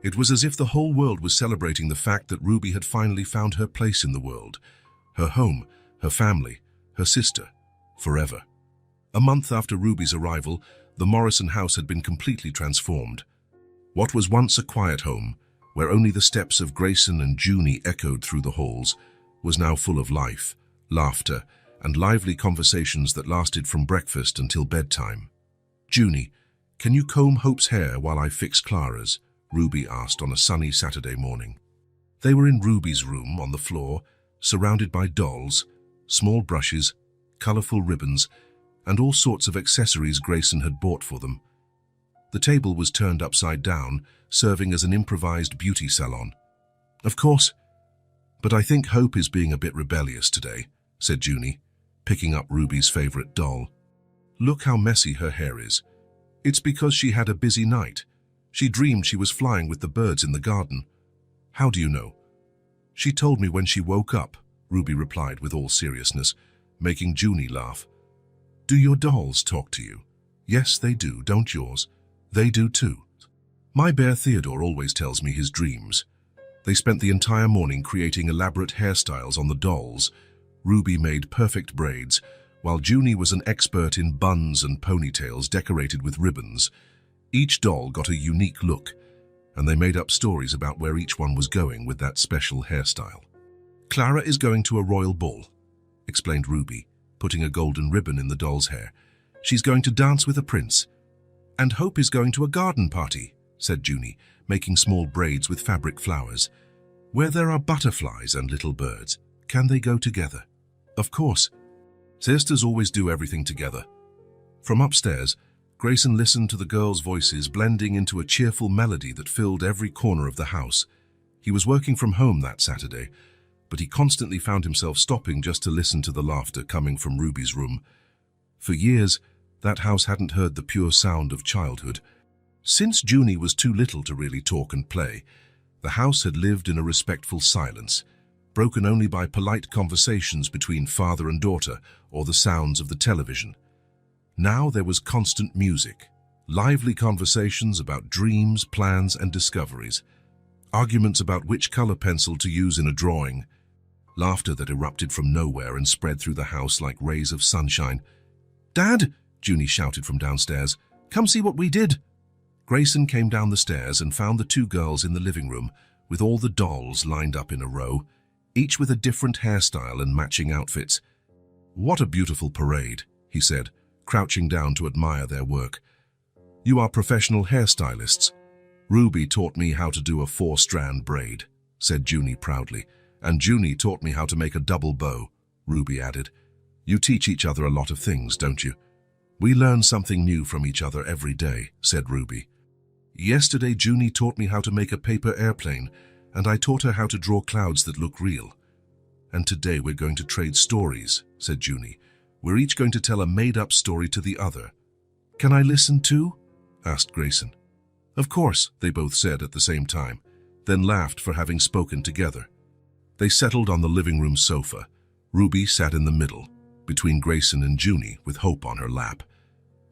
A: It was as if the whole world was celebrating the fact that Ruby had finally found her place in the world. Her home, her family, her sister, forever. A month after Ruby's arrival, the Morrison house had been completely transformed. What was once a quiet home, where only the steps of Grayson and Junie echoed through the halls, was now full of life, laughter, and lively conversations that lasted from breakfast until bedtime. "Junie, can you comb Hope's hair while I fix Clara's?" Ruby asked on a sunny Saturday morning. They were in Ruby's room on the floor, surrounded by dolls, small brushes, colorful ribbons, and all sorts of accessories Grayson had bought for them. The table was turned upside down, serving as an improvised beauty salon. "Of course, but I think Hope is being a bit rebellious today," said Junie, picking up Ruby's favorite doll. "Look how messy her hair is. It's because she had a busy night. She dreamed she was flying with the birds in the garden." "How do you know?" "She told me when she woke up," Ruby replied with all seriousness, making Junie laugh. "Do your dolls talk to you?" "Yes, they do, don't yours?" "They do too. My bear Theodore always tells me his dreams." They spent the entire morning creating elaborate hairstyles on the dolls. Ruby made perfect braids, while Junie was an expert in buns and ponytails decorated with ribbons. Each doll got a unique look, and they made up stories about where each one was going with that special hairstyle. "Clara is going to a royal ball," explained Ruby, putting a golden ribbon in the doll's hair. "She's going to dance with a prince." "And Hope is going to a garden party," said Junie, making small braids with fabric flowers. "Where there are butterflies and little birds. Can they go together?" "Of course. Sisters always do everything together." From upstairs, Grayson listened to the girls' voices blending into a cheerful melody that filled every corner of the house. He was working from home that Saturday, but he constantly found himself stopping just to listen to the laughter coming from Ruby's room. For years, that house hadn't heard the pure sound of childhood. Since Junie was too little to really talk and play, the house had lived in a respectful silence, broken only by polite conversations between father and daughter or the sounds of the television. Now there was constant music, lively conversations about dreams, plans, and discoveries, arguments about which color pencil to use in a drawing, laughter that erupted from nowhere and spread through the house like rays of sunshine. "Dad!" Junie shouted from downstairs. "Come see what we did!" Grayson came down the stairs and found the 2 girls in the living room with all the dolls lined up in a row, each with a different hairstyle and matching outfits. "What a beautiful parade," he said, crouching down to admire their work. You are professional hairstylists. Ruby taught me how to do a 4-strand braid, said Junie proudly. And Junie taught me how to make a double bow, Ruby added. You teach each other a lot of things, don't you? We learn something new from each other every day, said Ruby. Yesterday Junie taught me how to make a paper airplane, and I taught her how to draw clouds that look real. And today we're going to trade stories, said Junie. We're each going to tell a made-up story to the other. Can I listen too? Asked Grayson. Of course, they both said at the same time, then laughed for having spoken together. They settled on the living room sofa. Ruby sat in the middle, between Grayson and Junie, with Hope on her lap.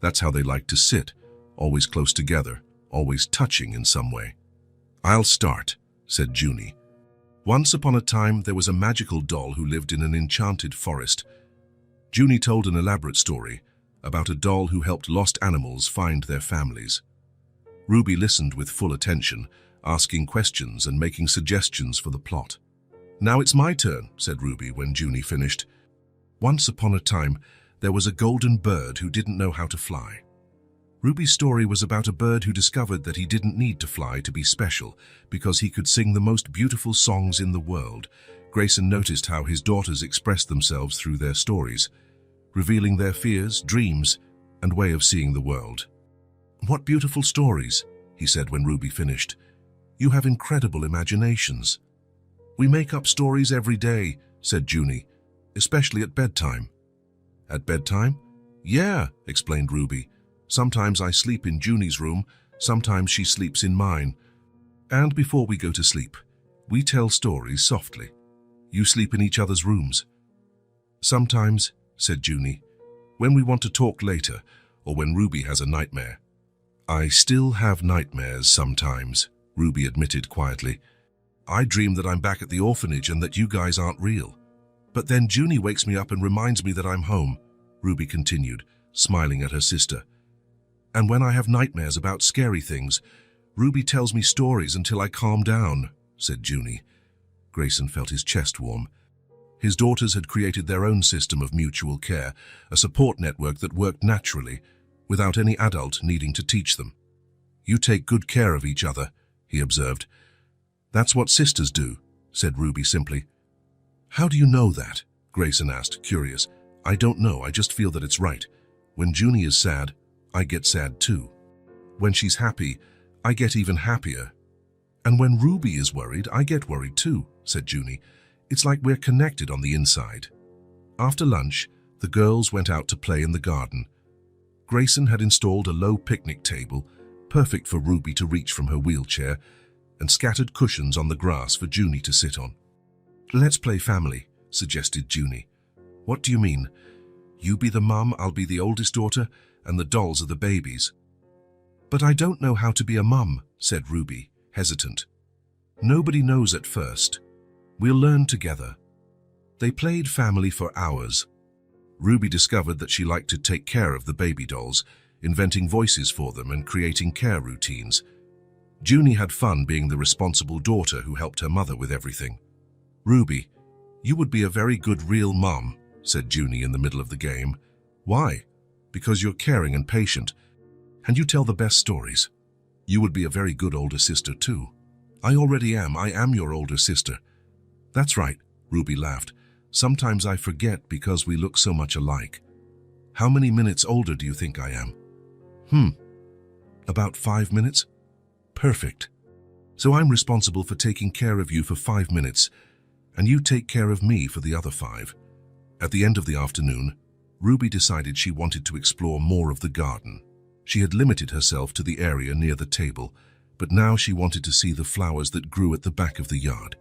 A: That's how they liked to sit, always close together, always touching in some way. I'll start, said Junie. Once upon a time, there was a magical doll who lived in an enchanted forest. Junie told an elaborate story about a doll who helped lost animals find their families. Ruby listened with full attention, asking questions and making suggestions for the plot. Now it's my turn, said Ruby when Junie finished. Once upon a time, there was a golden bird who didn't know how to fly. Ruby's story was about a bird who discovered that he didn't need to fly to be special because he could sing the most beautiful songs in the world. Grayson noticed how his daughters expressed themselves through their stories, revealing their fears, dreams, and way of seeing the world. What beautiful stories, he said when Ruby finished. You have incredible imaginations. We make up stories every day, said Junie, especially at bedtime. At bedtime? Yeah, explained Ruby. Sometimes I sleep in Junie's room, sometimes she sleeps in mine. And before we go to sleep, we tell stories softly. You sleep in each other's rooms. Sometimes, said Junie, when we want to talk later, or when Ruby has a nightmare. I still have nightmares sometimes, Ruby admitted quietly. I dream that I'm back at the orphanage and that you guys aren't real. But then Junie wakes me up and reminds me that I'm home, Ruby continued, smiling at her sister. And when I have nightmares about scary things, Ruby tells me stories until I calm down, said Junie. Grayson felt his chest warm. His daughters had created their own system of mutual care, a support network that worked naturally, without any adult needing to teach them. You take good care of each other, he observed. That's what sisters do, said Ruby simply. How do you know that? Grayson asked, curious. I don't know, I just feel that it's right. When Junie is sad, I get sad too. When she's happy, I get even happier. And when Ruby is worried, I get worried too, said Junie. It's like we're connected on the inside. After lunch, the girls went out to play in the garden. Grayson had installed a low picnic table, perfect for Ruby to reach from her wheelchair, and scattered cushions on the grass for Junie to sit on. Let's play family, suggested Junie. What do you mean? You be the mum, I'll be the oldest daughter, and the dolls are the babies. But I don't know how to be a mum, said Ruby, hesitant. Nobody knows at first. We'll learn together. They played family for hours. Ruby discovered that she liked to take care of the baby dolls, inventing voices for them and creating care routines. Junie had fun being the responsible daughter who helped her mother with everything. Ruby, you would be a very good real mum, said Junie in the middle of the game. Why? Because you're caring and patient, and you tell the best stories. You would be a very good older sister too. I already am. I am your older sister. That's right, Ruby laughed. Sometimes I forget because we look so much alike. How many minutes older do you think I am? About 5 minutes? Perfect. So I'm responsible for taking care of you for 5 minutes, and you take care of me for the other 5. At the end of the afternoon, Ruby decided she wanted to explore more of the garden. She had limited herself to the area near the table, but now she wanted to see the flowers that grew at the back of the yard.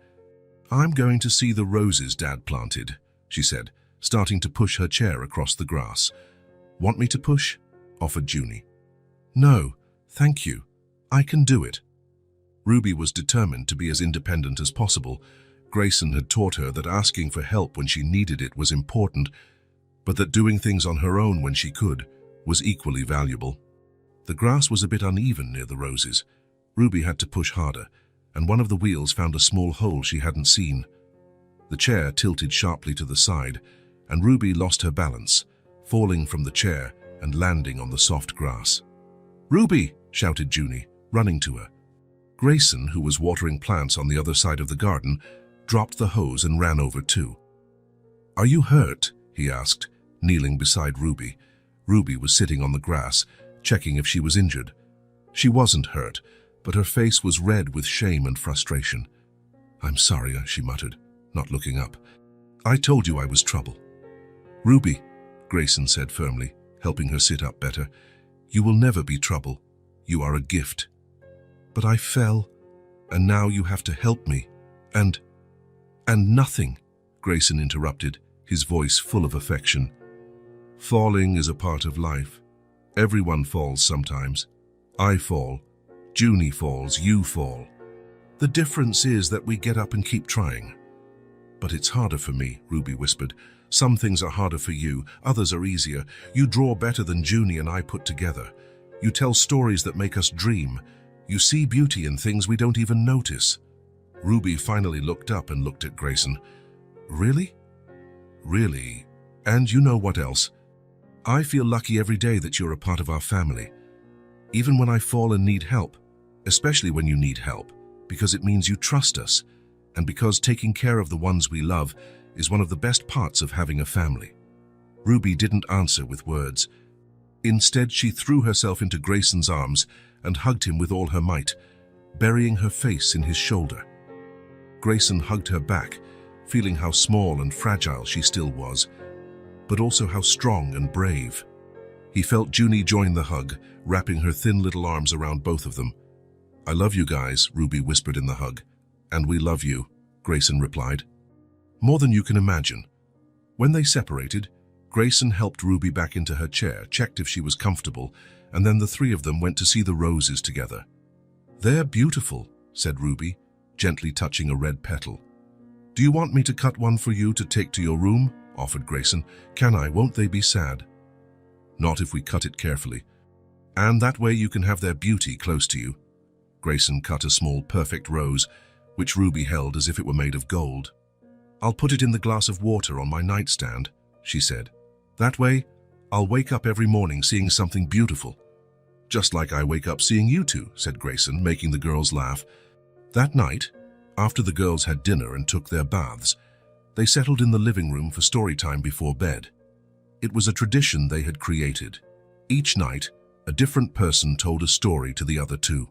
A: I'm going to see the roses Dad planted, she said, starting to push her chair across the grass. Want me to push? Offered Junie. No, thank you. I can do it. Ruby was determined to be as independent as possible. Grayson had taught her that asking for help when she needed it was important, but that doing things on her own when she could was equally valuable. The grass was a bit uneven near the roses. Ruby had to push harder, and one of the wheels found a small hole she hadn't seen. The chair tilted sharply to the side, and Ruby lost her balance, falling from the chair and landing on the soft grass. "Ruby!" shouted Junie, running to her. Grayson, who was watering plants on the other side of the garden, dropped the hose and ran over too. "Are you hurt?" he asked, kneeling beside Ruby. Ruby was sitting on the grass, checking if she was injured. She wasn't hurt, but her face was red with shame and frustration. "I'm sorry," she muttered, not looking up. "I told you I was trouble." "Ruby," Grayson said firmly, helping her sit up better, "you will never be trouble. You are a gift." "But I fell, and now you have to help me. And nothing," Grayson interrupted, his voice full of affection. "Falling is a part of life. Everyone falls sometimes. I fall. Junie falls. You fall. The difference is that we get up and keep trying." "But it's harder for me," Ruby whispered. "Some things are harder for you, others are easier. You draw better than Junie and I put together. You tell stories that make us dream. You see beauty in things we don't even notice." Ruby finally looked up and looked at Grayson. "Really?" "Really. And you know what else? I feel lucky every day that you're a part of our family. Even when I fall and need help, especially when you need help, because it means you trust us, and because taking care of the ones we love is one of the best parts of having a family." Ruby didn't answer with words. Instead, she threw herself into Grayson's arms and hugged him with all her might, burying her face in his shoulder. Grayson hugged her back, feeling how small and fragile she still was, but also how strong and brave. He felt Junie join the hug, wrapping her thin little arms around both of them. "I love you guys," Ruby whispered in the hug. "And we love you," Grayson replied. "More than you can imagine." When they separated, Grayson helped Ruby back into her chair, checked if she was comfortable, and then the three of them went to see the roses together. "They're beautiful," said Ruby, gently touching a red petal. "Do you want me to cut one for you to take to your room?" offered Grayson. "Can I? Won't they be sad?" "Not if we cut it carefully. And that way you can have their beauty close to you." Grayson cut a small perfect rose, which Ruby held as if it were made of gold. "I'll put it in the glass of water on my nightstand," she said. "That way, I'll wake up every morning seeing something beautiful." "Just like I wake up seeing you two," said Grayson, making the girls laugh. That night, after the girls had dinner and took their baths, they settled in the living room for story time before bed. It was a tradition they had created. Each night, a different person told a story to the other two.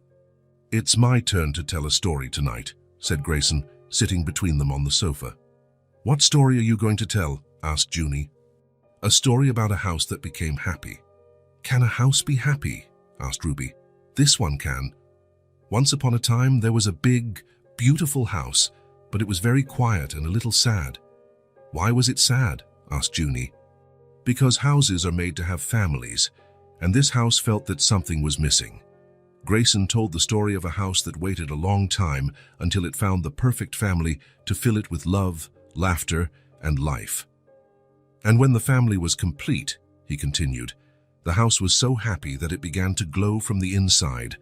A: "It's my turn to tell a story tonight," said Grayson, sitting between them on the sofa. "What story are you going to tell?" asked Junie. "A story about a house that became happy." "Can a house be happy?" asked Ruby. "This one can. Once upon a time, there was a big, beautiful house, but it was very quiet and a little sad." "Why was it sad?" asked Junie. "Because houses are made to have families, and this house felt that something was missing." Grayson told the story of a house that waited a long time until it found the perfect family to fill it with love, laughter, and life. "And when the family was complete," he continued, "the house was so happy that it began to glow from the inside.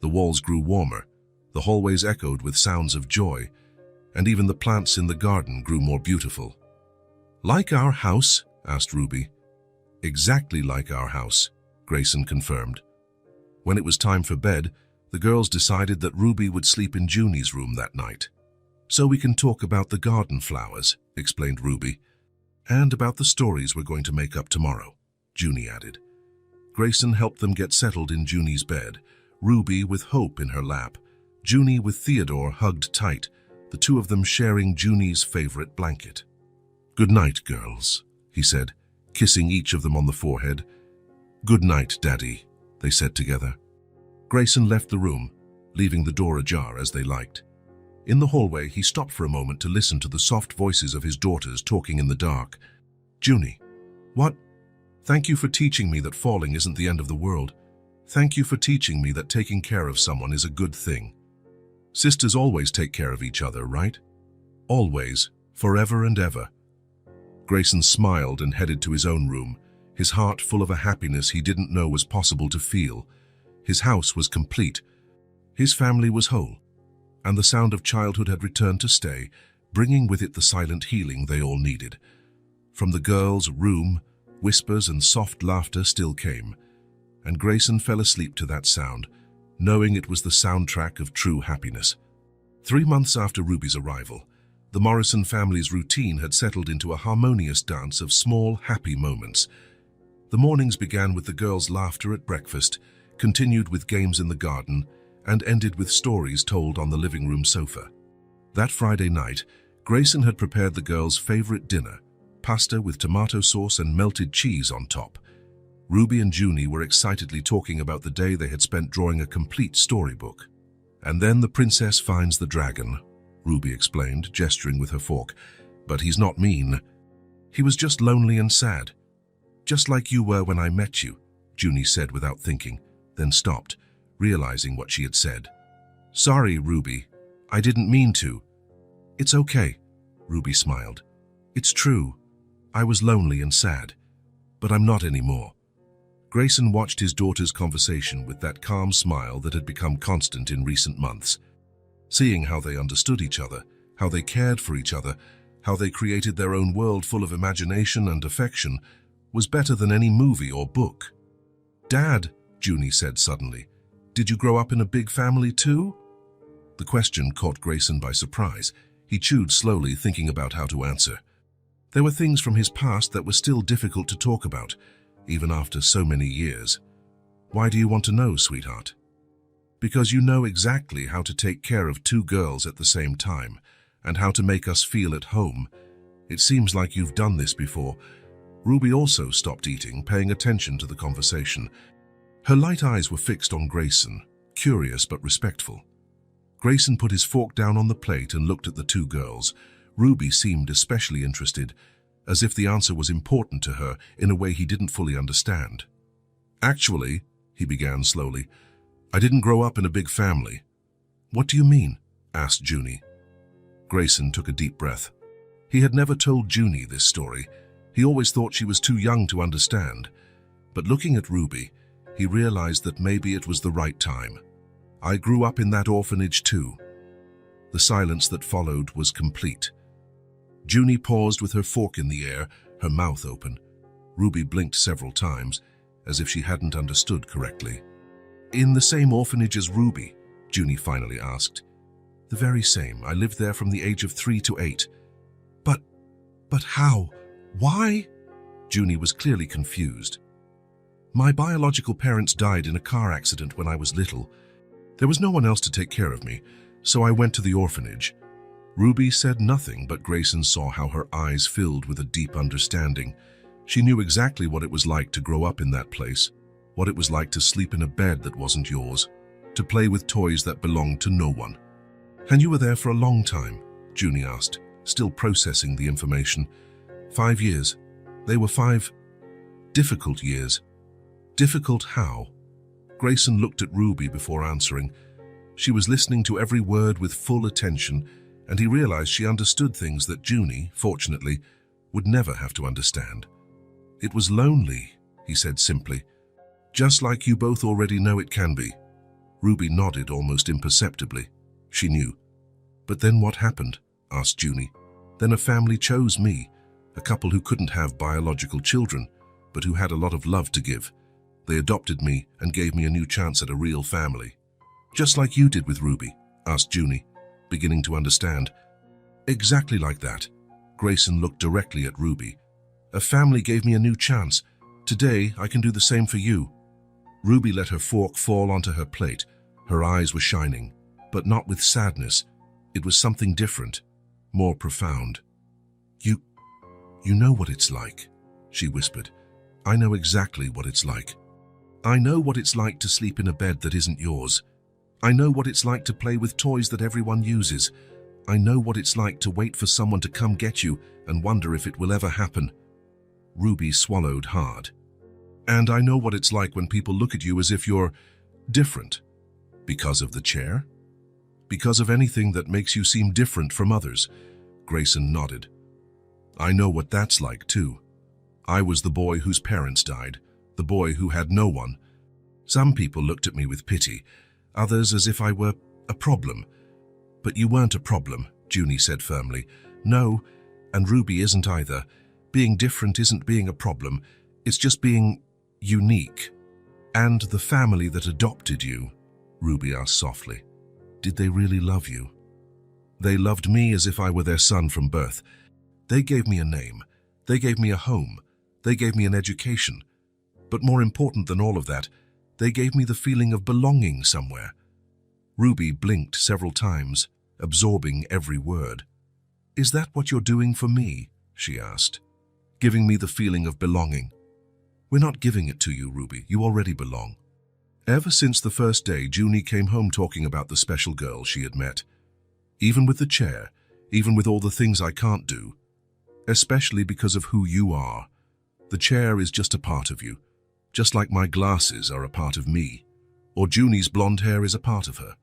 A: The walls grew warmer, the hallways echoed with sounds of joy, and even the plants in the garden grew more beautiful." "Like our house?" asked Ruby. "Exactly like our house," Grayson confirmed. When it was time for bed, the girls decided that Ruby would sleep in Junie's room that night. "So we can talk about the garden flowers," explained Ruby. "And about the stories we're going to make up tomorrow," Junie added. Grayson helped them get settled in Junie's bed, Ruby with Hope in her lap, Junie with Theodore hugged tight, the two of them sharing Junie's favorite blanket. "Good night, girls," he said, kissing each of them on the forehead. "Good night, Daddy," they said together. Grayson left the room, leaving the door ajar as they liked. In the hallway, he stopped for a moment to listen to the soft voices of his daughters talking in the dark. "Junie, what? Thank you for teaching me that falling isn't the end of the world. Thank you for teaching me that taking care of someone is a good thing. Sisters always take care of each other, right? Always, forever and ever." Grayson smiled and headed to his own room, his heart full of a happiness he didn't know was possible to feel. His house was complete. His family was whole, and the sound of childhood had returned to stay, bringing with it the silent healing they all needed. From the girls' room, Whispers and soft laughter still came, and Grayson fell asleep to that sound, knowing it was the soundtrack of true happiness. 3 months after Ruby's arrival, the Morrison family's routine had settled into a harmonious dance of small, happy moments. The mornings began with the girls' laughter at breakfast, continued with games in the garden, and ended with stories told on the living room sofa. That Friday night, Grayson had prepared the girls' favorite dinner, pasta with tomato sauce and melted cheese on top. Ruby and Junie were excitedly talking about the day they had spent drawing a complete storybook. "And then the princess finds the dragon," Ruby explained, gesturing with her fork. "But he's not mean. He was just lonely and sad. Just like you were when I met you," Junie said without thinking, then stopped, realizing what she had said. "Sorry, Ruby. I didn't mean to." "It's okay," Ruby smiled. "It's true. I was lonely and sad, but I'm not anymore." Grayson watched his daughter's conversation with that calm smile that had become constant in recent months. Seeing how they understood each other, how they cared for each other, how they created their own world full of imagination and affection, was better than any movie or book. "Dad," Junie said suddenly, "did you grow up in a big family too?" The question caught Grayson by surprise. He chewed slowly, thinking about how to answer. There were things from his past that were still difficult to talk about, even after so many years. "Why do you want to know, sweetheart?" "Because you know exactly how to take care of 2 girls at the same time, and how to make us feel at home. It seems like you've done this before." Ruby also stopped eating, paying attention to the conversation. Her light eyes were fixed on Grayson, curious but respectful. Grayson put his fork down on the plate and looked at the 2 girls. Ruby seemed especially interested, as if the answer was important to her in a way he didn't fully understand. "Actually," he began slowly, "I didn't grow up in a big family." "What do you mean?" asked Junie. Grayson took a deep breath. He had never told Junie this story. He always thought she was too young to understand. But looking at Ruby, he realized that maybe it was the right time. "I grew up in that orphanage too." The silence that followed was complete. Junie paused with her fork in the air, her mouth open. Ruby blinked several times, as if she hadn't understood correctly. "In the same orphanage as Ruby?" Junie finally asked. "The very same. I lived there from the age of 3 to 8. But how? Why?" Junie was clearly confused. "My biological parents died in a car accident when I was little. There was no one else to take care of me, so I went to the orphanage." Ruby said nothing, but Grayson saw how her eyes filled with a deep understanding. She knew exactly what it was like to grow up in that place, what it was like to sleep in a bed that wasn't yours, to play with toys that belonged to no one. "And you were there for a long time?" Junie asked, still processing the information. 5 years. They were 5 difficult years." "Difficult how?" Grayson looked at Ruby before answering. She was listening to every word with full attention, and he realized she understood things that Junie, fortunately, would never have to understand. "It was lonely," he said simply. "Just like you both already know it can be." Ruby nodded almost imperceptibly. She knew. "But then what happened?" asked Junie. "Then a family chose me, a couple who couldn't have biological children, but who had a lot of love to give. They adopted me and gave me a new chance at a real family." "Just like you did with Ruby?" asked Junie, beginning to understand. "Exactly like that." Grayson looked directly at Ruby. "A family gave me a new chance. Today, I can do the same for you." Ruby let her fork fall onto her plate. Her eyes were shining, but not with sadness. It was something different, more profound. You know what it's like," she whispered. "I know exactly what it's like. I know what it's like to sleep in a bed that isn't yours. I know what it's like to play with toys that everyone uses. I know what it's like to wait for someone to come get you and wonder if it will ever happen." Ruby swallowed hard. "And I know what it's like when people look at you as if you're different. Because of the chair? Because of anything that makes you seem different from others?" Grayson nodded. "I know what that's like too. I was the boy whose parents died, the boy who had no one. Some people looked at me with pity, others as if I were a problem. But you weren't a problem," Junie said firmly. "No, and Ruby isn't either. Being different isn't being a problem. It's just being unique. And the family that adopted you, Ruby asked softly, did they really love you? They loved me as if I were their son from birth. They gave me a name. They gave me a home. They gave me an education. But more important than all of that, they gave me the feeling of belonging somewhere. Ruby blinked several times, absorbing every word. Is that what you're doing for me? She asked. Giving me the feeling of belonging. We're not giving it to you, Ruby. You already belong. Ever since the first day, Junie came home talking about the special girl she had met. Even with the chair, even with all the things I can't do. Especially because of who you are. The chair is just a part of you. Just like my glasses are a part of me. Or Junie's blonde hair is a part of her.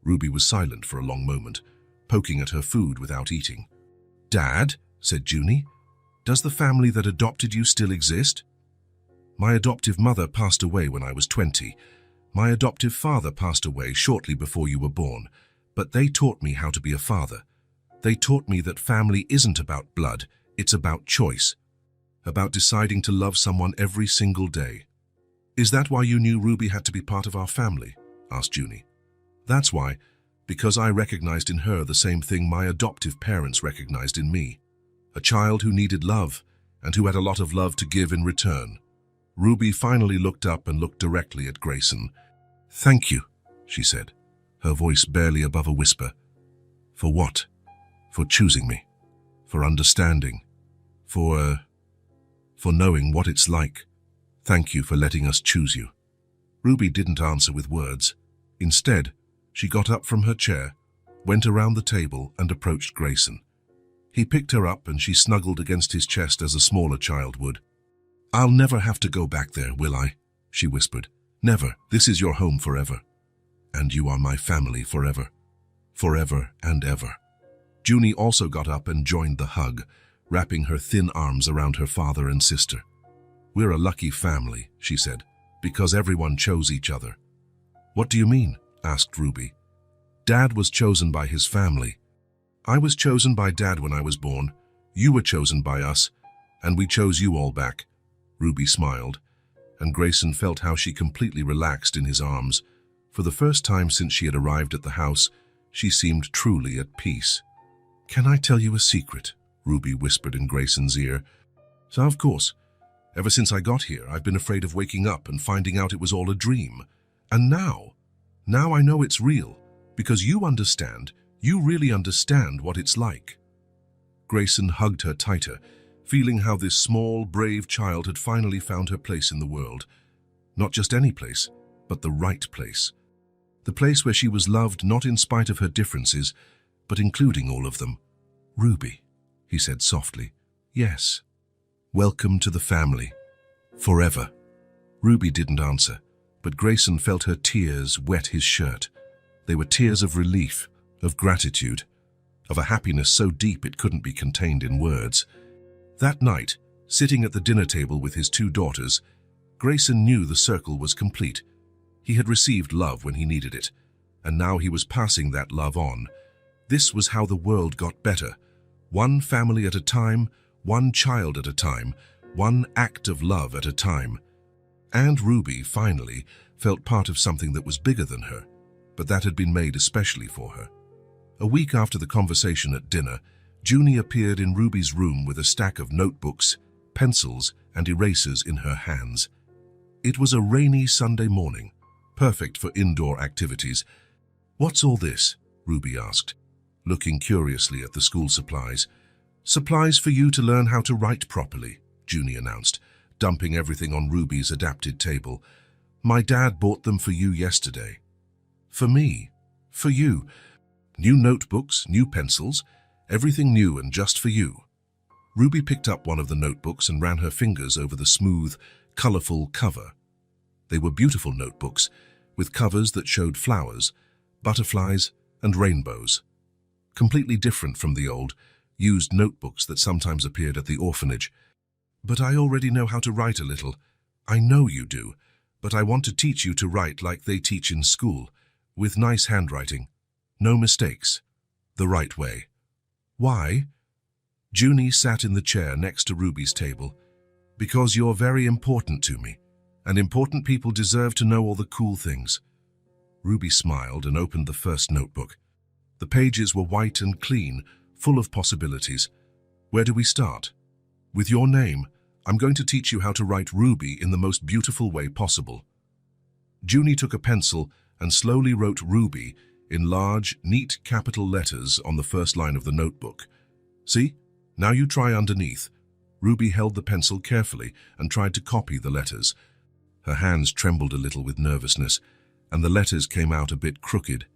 A: Ruby was silent for a long moment, poking at her food without eating. Dad, said Junie, does the family that adopted you still exist? My adoptive mother passed away when I was 20. My adoptive father passed away shortly before you were born, but they taught me how to be a father. They taught me that family isn't about blood, it's about choice. About deciding to love someone every single day. Is that why you knew Ruby had to be part of our family? Asked Junie. That's why, because I recognized in her the same thing my adoptive parents recognized in me. A child who needed love, and who had a lot of love to give in return. Ruby finally looked up and looked directly at Grayson. Thank you, she said, her voice barely above a whisper. For what? For choosing me. For understanding. For knowing what it's like. Thank you for letting us choose you. Ruby didn't answer with words. Instead, she got up from her chair, went around the table and approached Grayson. He picked her up and she snuggled against his chest as a smaller child would. I'll never have to go back there, will I? She whispered. Never. This is your home forever. And you are my family forever. Forever and ever. Junie also got up and joined the hug, wrapping her thin arms around her father and sister. We're a lucky family, she said, because everyone chose each other. What do you mean? Asked Ruby. Dad was chosen by his family. I was chosen by Dad when I was born. You were chosen by us, and we chose you all back. Ruby smiled, and Grayson felt how she completely relaxed in his arms. For the first time since she had arrived at the house, she seemed truly at peace. Can I tell you a secret? Ruby whispered in Grayson's ear. So of course. Ever since I got here, I've been afraid of waking up and finding out it was all a dream. And now I know it's real, because you understand, you really understand what it's like. Grayson hugged her tighter, feeling how this small, brave child had finally found her place in the world. Not just any place, but the right place. The place where she was loved not in spite of her differences, but including all of them. Ruby, he said softly. Yes. Welcome to the family. Forever. Ruby didn't answer, but Grayson felt her tears wet his shirt. They were tears of relief, of gratitude, of a happiness so deep it couldn't be contained in words. That night, sitting at the dinner table with his two daughters, Grayson knew the circle was complete. He had received love when he needed it, and now he was passing that love on. This was how the world got better. One family at a time, one child at a time, one act of love at a time. And Ruby, finally, felt part of something that was bigger than her, but that had been made especially for her. A week after the conversation at dinner, Junie appeared in Ruby's room with a stack of notebooks, pencils, and erasers in her hands. It was a rainy Sunday morning, perfect for indoor activities. What's all this? Ruby asked, looking curiously at the school supplies. Supplies for you to learn how to write properly, Junie announced, dumping everything on Ruby's adapted table. My dad bought them for you yesterday. For me? For you? New notebooks, new pencils, everything new and just for you. Ruby picked up one of the notebooks and ran her fingers over the smooth, colorful cover. They were beautiful notebooks, with covers that showed flowers, butterflies, and rainbows. Completely different from the old, used notebooks that sometimes appeared at the orphanage. But I already know how to write a little. I know you do, but I want to teach you to write like they teach in school, with nice handwriting. No mistakes. The right way. Why? Junie sat in the chair next to Ruby's table. Because you're very important to me, and important people deserve to know all the cool things. Ruby smiled and opened the first notebook. The pages were white and clean, full of possibilities. Where do we start? With your name, I'm going to teach you how to write Ruby in the most beautiful way possible. Junie took a pencil and slowly wrote Ruby in large, neat capital letters on the first line of the notebook. See? Now you try underneath. Ruby held the pencil carefully and tried to copy the letters. Her hands trembled a little with nervousness, and the letters came out a bit crooked.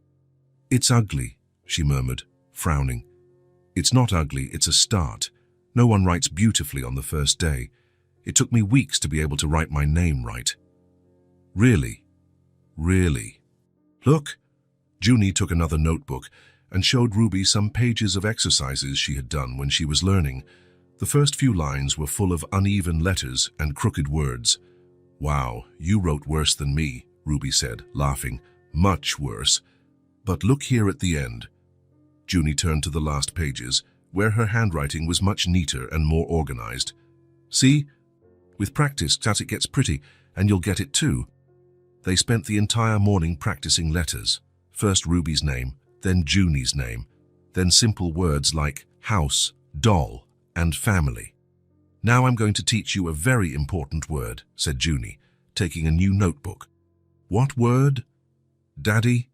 A: "It's ugly," she murmured, frowning. "It's not ugly, it's a start. No one writes beautifully on the first day. It took me weeks to be able to write my name right." "Really? Really?" "Look." Junie took another notebook and showed Ruby some pages of exercises she had done when she was learning. The first few lines were full of uneven letters and crooked words. "Wow, you wrote worse than me," Ruby said, laughing. "Much worse. But look here at the end." Junie turned to the last pages, where her handwriting was much neater and more organized. "See? With practice, it gets pretty, and you'll get it too." They spent the entire morning practicing letters. First Ruby's name, then Junie's name, then simple words like house, doll, and family. "Now I'm going to teach you a very important word," said Junie, taking a new notebook. "What word?" "Daddy."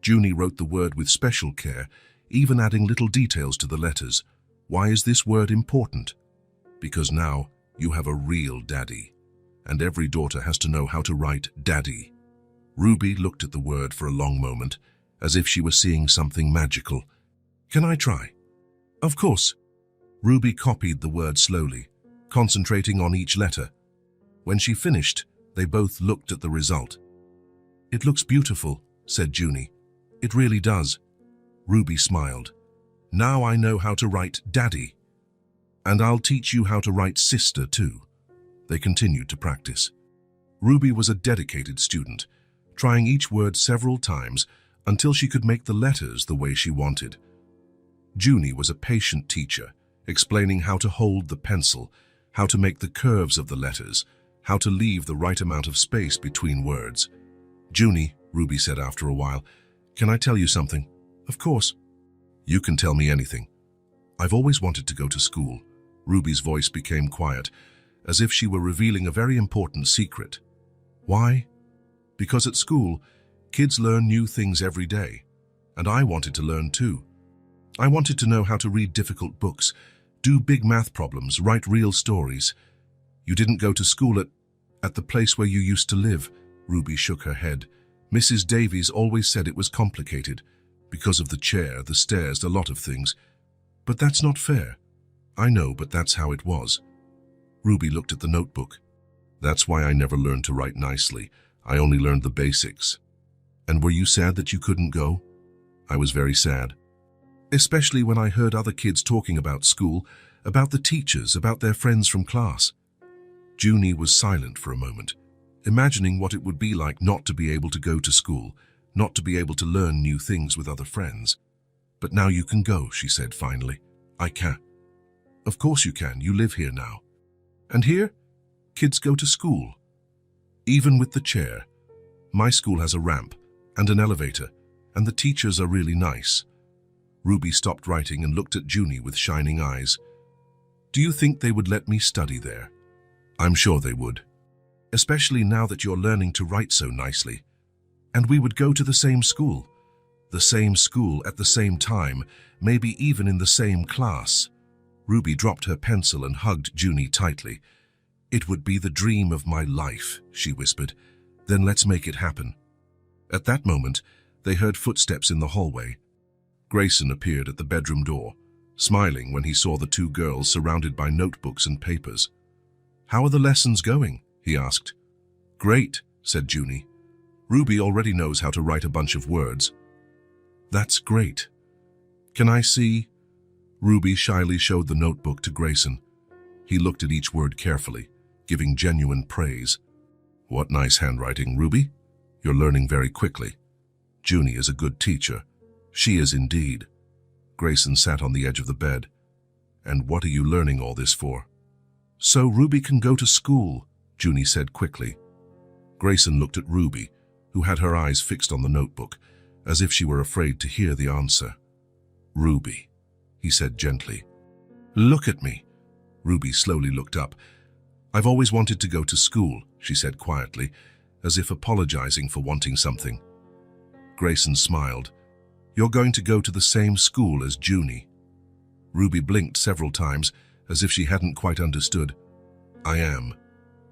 A: Junie wrote the word with special care, even adding little details to the letters. "Why is this word important?" "Because now you have a real daddy, and every daughter has to know how to write daddy." Ruby looked at the word for a long moment, as if she were seeing something magical. "Can I try?" "Of course." Ruby copied the word slowly, concentrating on each letter. When she finished, they both looked at the result. "It looks beautiful," said Junie. "It really does." Ruby smiled. "Now I know how to write daddy. And I'll teach you how to write sister too." They continued to practice. Ruby was a dedicated student, trying each word several times until she could make the letters the way she wanted. Junie was a patient teacher, explaining how to hold the pencil, how to make the curves of the letters, how to leave the right amount of space between words. "Junie," Ruby said after a while, "can I tell you something?" "Of course." "You can tell me anything." "I've always wanted to go to school." Ruby's voice became quiet, as if she were revealing a very important secret. "Why?" "Because at school, kids learn new things every day, and I wanted to learn too. I wanted to know how to read difficult books, do big math problems, write real stories." "You didn't go to school at the place where you used to live?" Ruby shook her head. "Mrs. Davies always said it was complicated, because of the chair, the stairs, a lot of things. But that's not fair." "I know, but that's how it was." Ruby looked at the notebook. "That's why I never learned to write nicely. I only learned the basics." "And were you sad that you couldn't go?" "I was very sad. Especially when I heard other kids talking about school, about the teachers, about their friends from class." Junie was silent for a moment, imagining what it would be like not to be able to go to school, not to be able to learn new things with other friends. "But now you can go," she said finally. "I can." "Of course you can. You live here now." "And here, kids go to school. Even with the chair. My school has a ramp and an elevator, and the teachers are really nice." Ruby stopped writing and looked at Junie with shining eyes. "Do you think they would let me study there?" "I'm sure they would. Especially now that you're learning to write so nicely. And we would go to the same school. The same school at the same time, maybe even in the same class." Ruby dropped her pencil and hugged Junie tightly. "It would be the dream of my life," she whispered. "Then let's make it happen." At that moment, they heard footsteps in the hallway. Grayson appeared at the bedroom door, smiling when he saw the two girls surrounded by notebooks and papers. "How are the lessons going?" he asked. "Great," said Junie. "Ruby already knows how to write a bunch of words." "That's great. Can I see?" Ruby shyly showed the notebook to Grayson. He looked at each word carefully, giving genuine praise. "What nice handwriting, Ruby. You're learning very quickly. Junie is a good teacher." "She is indeed." Grayson sat on the edge of the bed. "And what are you learning all this for?" "So Ruby can go to school," Junie said quickly. Grayson looked at Ruby, who had her eyes fixed on the notebook, as if she were afraid to hear the answer. "Ruby," he said gently. "Look at me." Ruby slowly looked up. "I've always wanted to go to school," she said quietly, as if apologizing for wanting something. Grayson smiled. "You're going to go to the same school as Junie." Ruby blinked several times, as if she hadn't quite understood. "I am."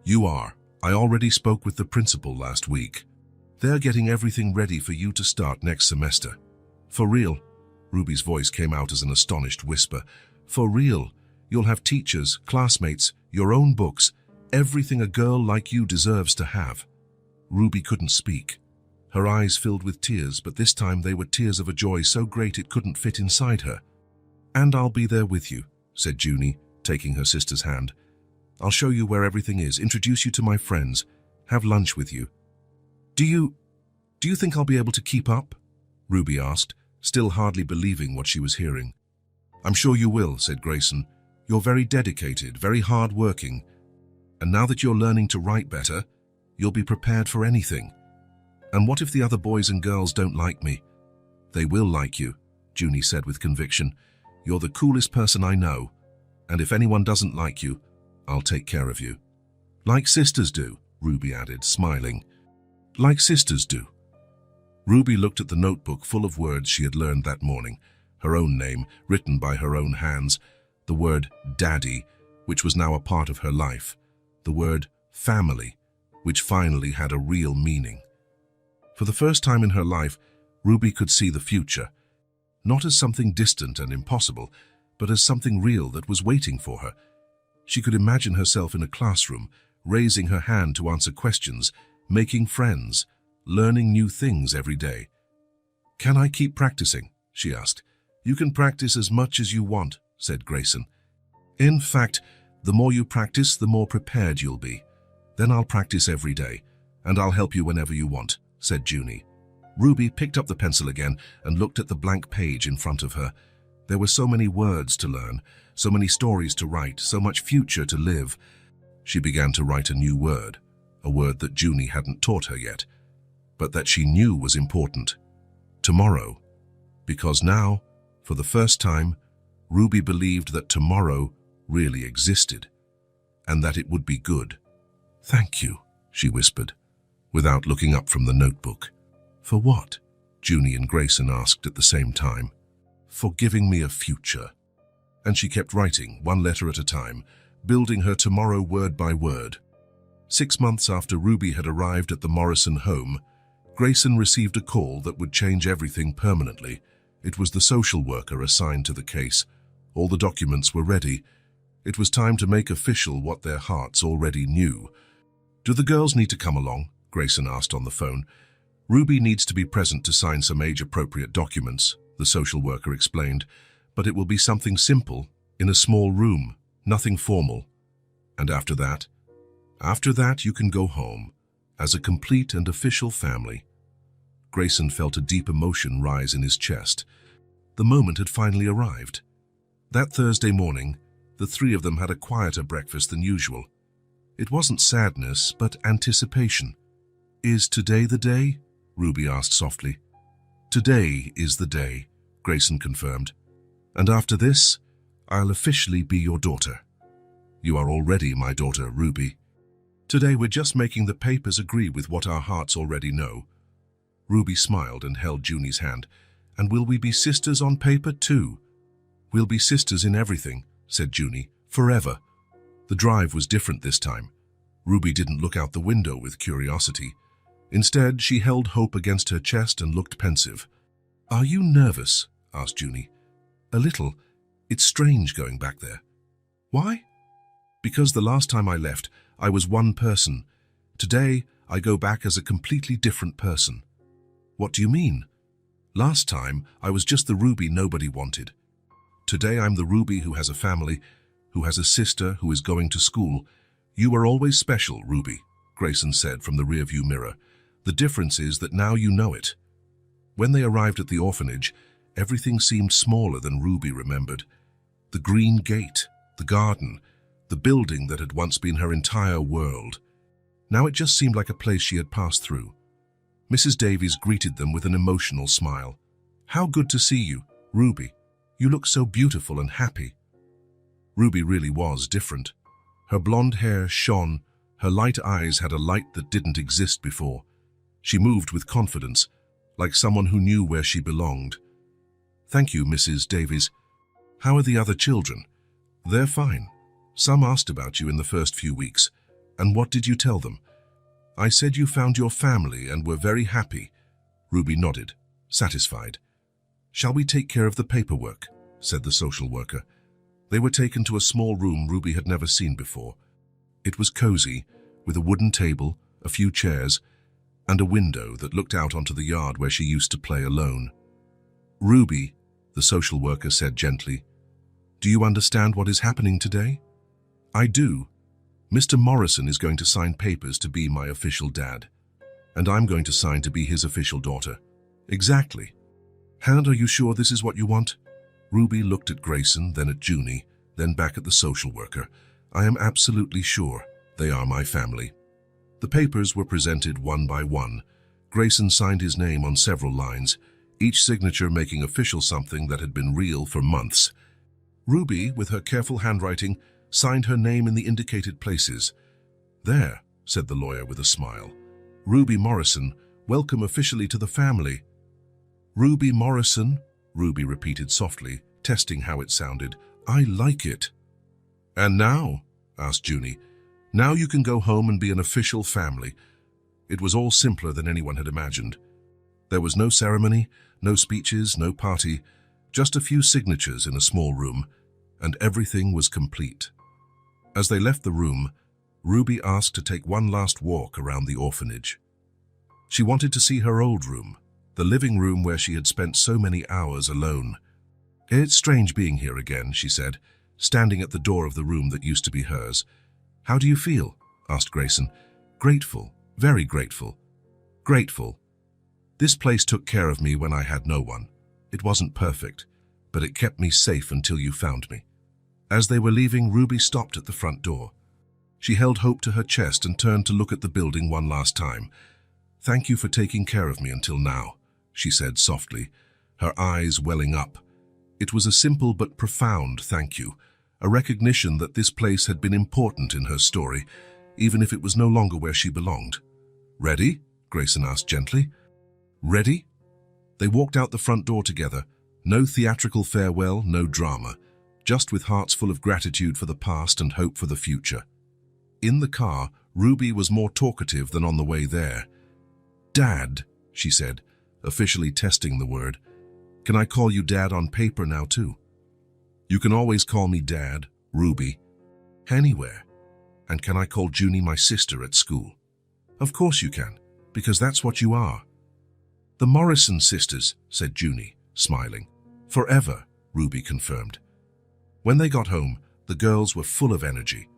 A: "You are. I already spoke with the principal last week. They're getting everything ready for you to start next semester." "For real?" Ruby's voice came out as an astonished whisper. "For real? You'll have teachers, classmates, your own books, everything a girl like you deserves to have." Ruby couldn't speak. Her eyes filled with tears, but this time they were tears of a joy so great it couldn't fit inside her. "And I'll be there with you," said Junie, taking her sister's hand. "I'll show you where everything is, introduce you to my friends, have lunch with you." Do you think I'll be able to keep up?" Ruby asked, still hardly believing what she was hearing. "I'm sure you will," said Grayson. "You're very dedicated, very hard-working. And now that you're learning to write better, you'll be prepared for anything. And what if the other boys and girls don't like me?" "They will like you," Junie said with conviction. "You're the coolest person I know. And if anyone doesn't like you, I'll take care of you." "Like sisters do," Ruby added, smiling. "Like sisters do." Ruby looked at the notebook full of words she had learned that morning, her own name, written by her own hands, the word Daddy, which was now a part of her life, the word family, which finally had a real meaning. For the first time in her life, Ruby could see the future, not as something distant and impossible, but as something real that was waiting for her. She could imagine herself in a classroom, raising her hand to answer questions, making friends, learning new things every day. "Can I keep practicing?" she asked. "You can practice as much as you want," said Grayson. "In fact, the more you practice, the more prepared you'll be. Then I'll practice every day, and I'll help you whenever you want," said Junie. Ruby picked up the pencil again and looked at the blank page in front of her. There were so many words to learn, so many stories to write, so much future to live. She began to write a new word, a word that Junie hadn't taught her yet, but that she knew was important. Tomorrow. Because now, for the first time, Ruby believed that tomorrow really existed, and that it would be good. "Thank you," she whispered, without looking up from the notebook. "For what?" Junie and Grayson asked at the same time. "For giving me a future." And she kept writing, one letter at a time, building her tomorrow word by word. 6 months after Ruby had arrived at the Morrison home, Grayson received a call that would change everything permanently. It was the social worker assigned to the case. All the documents were ready. It was time to make official what their hearts already knew. "Do the girls need to come along?" Grayson asked on the phone. "Ruby needs to be present to sign some age-appropriate documents," the social worker explained, "but it will be something simple, in a small room, nothing formal. And after that? After that, you can go home, as a complete and official family." Grayson felt a deep emotion rise in his chest. The moment had finally arrived. That Thursday morning, the three of them had a quieter breakfast than usual. It wasn't sadness, but anticipation. "Is today the day?" Ruby asked softly. "Today is the day," Grayson confirmed. "And after this, I'll officially be your daughter." "You are already my daughter, Ruby. Today we're just making the papers agree with what our hearts already know." Ruby smiled and held Junie's hand. "And will we be sisters on paper too?" "We'll be sisters in everything," said Junie, "forever." The drive was different this time. Ruby didn't look out the window with curiosity. Instead, she held hope against her chest and looked pensive. "Are you nervous?" asked Junie. "A little. It's strange going back there." "Why?" "Because the last time I left, I was one person. Today, I go back as a completely different person." "What do you mean?" "Last time, I was just the Ruby nobody wanted. Today, I'm the Ruby who has a family, who has a sister who is going to school. You were always special, Ruby," Grayson said from the rearview mirror. "The difference is that now you know it." When they arrived at the orphanage, everything seemed smaller than Ruby remembered. The green gate, the garden, the building that had once been her entire world. Now it just seemed like a place she had passed through. Mrs. Davies greeted them with an emotional smile. "How good to see you, Ruby. You look so beautiful and happy." Ruby really was different. Her blonde hair shone, her light eyes had a light that didn't exist before. She moved with confidence, like someone who knew where she belonged. "Thank you, Mrs. Davies. How are the other children?" "They're fine. Some asked about you in the first few weeks. And what did you tell them?" "I said you found your family and were very happy." Ruby nodded, satisfied. "Shall we take care of the paperwork?" said the social worker. They were taken to a small room Ruby had never seen before. It was cozy, with a wooden table, a few chairs, and a window that looked out onto the yard where she used to play alone. "Ruby," the social worker said gently, "do you understand what is happening today?" "I do. Mr. Morrison is going to sign papers to be my official dad, and I'm going to sign to be his official daughter." "Exactly. And are you sure this is what you want?" Ruby looked at Grayson, then at Junie, then back at the social worker. "I am absolutely sure. They are my family." The papers were presented one by one. Grayson signed his name on several lines, each signature making official something that had been real for months. Ruby, with her careful handwriting, signed her name in the indicated places. "There," said the lawyer with a smile. "Ruby Morrison, welcome officially to the family." "Ruby Morrison," Ruby repeated softly, testing how it sounded. "I like it." "And now?" asked Junie. "Now you can go home and be an official family." It was all simpler than anyone had imagined. There was no ceremony, no speeches, no party, just a few signatures in a small room, and everything was complete. As they left the room, Ruby asked to take one last walk around the orphanage. She wanted to see her old room, the living room where she had spent so many hours alone. "It's strange being here again," she said, standing at the door of the room that used to be hers. "How do you feel?" asked Grayson. "Grateful, very grateful. Grateful. This place took care of me when I had no one. It wasn't perfect, but it kept me safe until you found me." As they were leaving, Ruby stopped at the front door. She held hope to her chest and turned to look at the building one last time. "Thank you for taking care of me until now," she said softly, her eyes welling up. It was a simple but profound thank you, a recognition that this place had been important in her story, even if it was no longer where she belonged. "Ready?" Grayson asked gently. "Ready?" They walked out the front door together. No theatrical farewell, no drama, just with hearts full of gratitude for the past and hope for the future. In the car, Ruby was more talkative than on the way there. "Dad," she said, officially testing the word. "Can I call you Dad on paper now too?" "You can always call me Dad, Ruby. Anywhere. And can I call Junie my sister at school?" "Of course you can, because that's what you are." "The Morrison sisters," said Junie, smiling. "Forever," Ruby confirmed. When they got home, the girls were full of energy.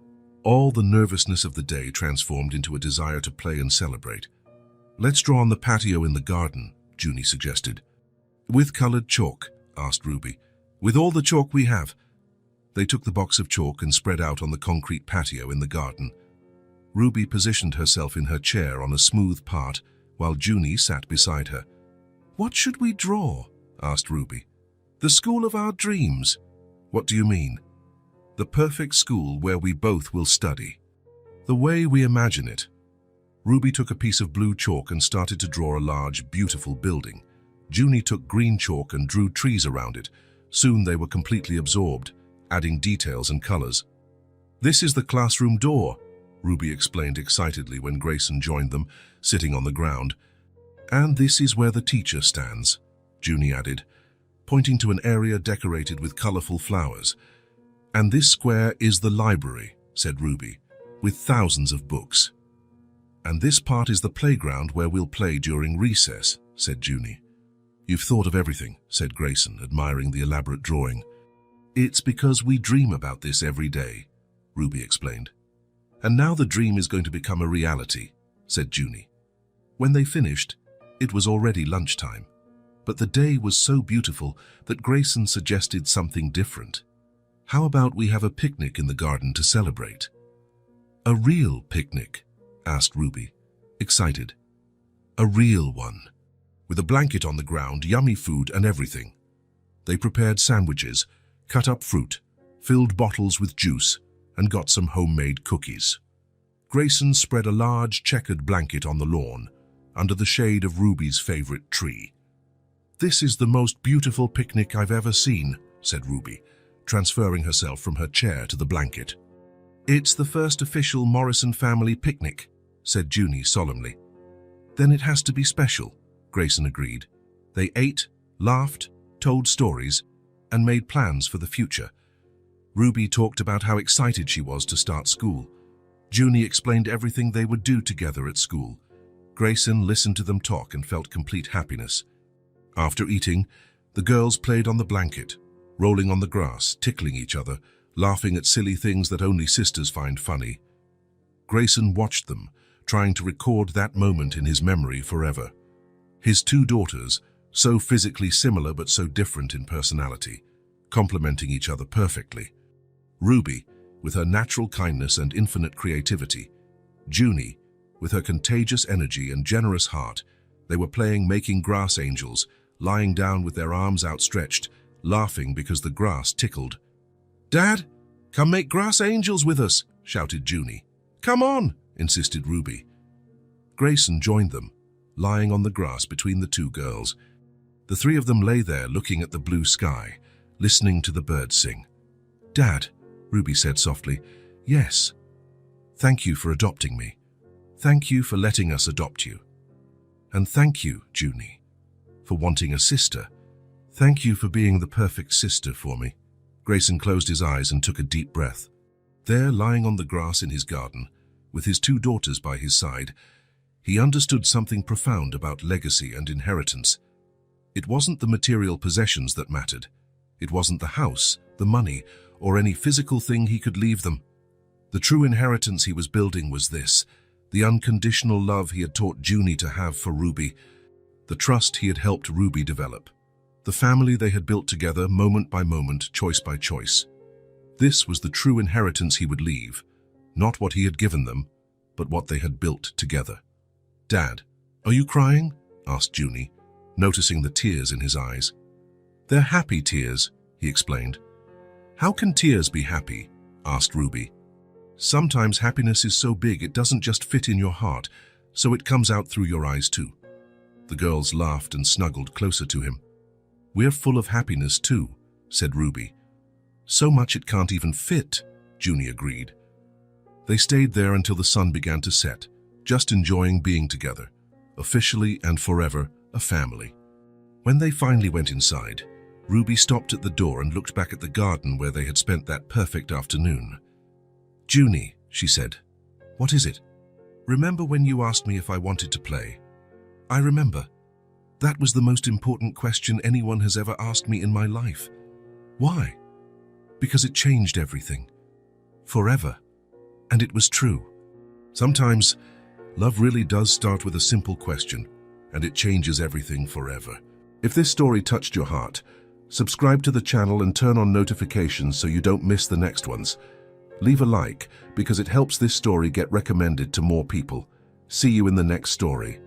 A: All the nervousness of the day transformed into a desire to play and celebrate. "Let's draw on the patio in the garden," Junie suggested. "With colored chalk?" asked Ruby. "With all the chalk we have." They took the box of chalk and spread out on the concrete patio in the garden. Ruby positioned herself in her chair on a smooth part, while Junie sat beside her. "What should we draw?" asked Ruby. "The school of our dreams." "What do you mean?" "The perfect school where we both will study. The way we imagine it." Ruby took a piece of blue chalk and started to draw a large, beautiful building. Junie took green chalk and drew trees around it. Soon they were completely absorbed, adding details and colors. "This is the classroom door," Ruby explained excitedly when Grayson joined them, sitting on the ground. "And this is where the teacher stands," Junie added, pointing to an area decorated with colorful flowers. "And this square is the library," said Ruby, "with thousands of books." "And this part is the playground where we'll play during recess," said Junie. "You've thought of everything," said Grayson, admiring the elaborate drawing. "It's because we dream about this every day," Ruby explained. "And now the dream is going to become a reality," said Junie. When they finished, it was already lunchtime. But the day was so beautiful that Grayson suggested something different. How about we have a picnic in the garden to celebrate? A real picnic? Asked Ruby, excited. A real one, with a blanket on the ground, yummy food and everything. They prepared sandwiches, cut up fruit, filled bottles with juice, and got some homemade cookies. Grayson spread a large checkered blanket on the lawn, under the shade of Ruby's favorite tree. "This is the most beautiful picnic I've ever seen," said Ruby, transferring herself from her chair to the blanket. "It's the first official Morrison family picnic," said Junie solemnly. "Then it has to be special," Grayson agreed. They ate, laughed, told stories, and made plans for the future. Ruby talked about how excited she was to start school. Junie explained everything they would do together at school. Grayson listened to them talk and felt complete happiness. After eating, the girls played on the blanket, rolling on the grass, tickling each other, laughing at silly things that only sisters find funny. Grayson watched them, trying to record that moment in his memory forever. His two daughters, so physically similar but so different in personality, complementing each other perfectly. Ruby, with her natural kindness and infinite creativity. Junie, with her contagious energy and generous heart. They were playing making grass angels, lying down with their arms outstretched, laughing because the grass tickled. "Dad, come make grass angels with us," shouted Junie. "Come on," insisted Ruby. Grayson joined them, lying on the grass between the two girls. The three of them lay there looking at the blue sky, listening to the birds sing. "Dad," Ruby said softly. "Yes. Thank you for adopting me. Thank you for letting us adopt you. And thank you, Junie, for wanting a sister. Thank you for being the perfect sister for me." Grayson closed his eyes and took a deep breath. There, lying on the grass in his garden, with his two daughters by his side, he understood something profound about legacy and inheritance. It wasn't the material possessions that mattered. It wasn't the house, the money, or any physical thing he could leave them. The true inheritance he was building was this, the unconditional love he had taught Junie to have for Ruby, the trust he had helped Ruby develop, the family they had built together moment by moment, choice by choice. This was the true inheritance he would leave, not what he had given them, but what they had built together. "Dad, are you crying?" asked Junie, noticing the tears in his eyes. "They're happy tears," he explained. "How can tears be happy?" asked Ruby. "Sometimes happiness is so big it doesn't just fit in your heart, so it comes out through your eyes too." The girls laughed and snuggled closer to him. "We're full of happiness too," said Ruby. "So much it can't even fit," Junie agreed. They stayed there until the sun began to set, just enjoying being together, officially and forever a family. When they finally went inside, Ruby stopped at the door and looked back at the garden where they had spent that perfect afternoon. "Junie," she said, "what is it? Remember when you asked me if I wanted to play?" "I remember. That was the most important question anyone has ever asked me in my life." "Why?" "Because it changed everything. Forever. And it was true. Sometimes, love really does start with a simple question, and it changes everything forever." If this story touched your heart, subscribe to the channel and turn on notifications so you don't miss the next ones. Leave a like because it helps this story get recommended to more people. See you in the next story.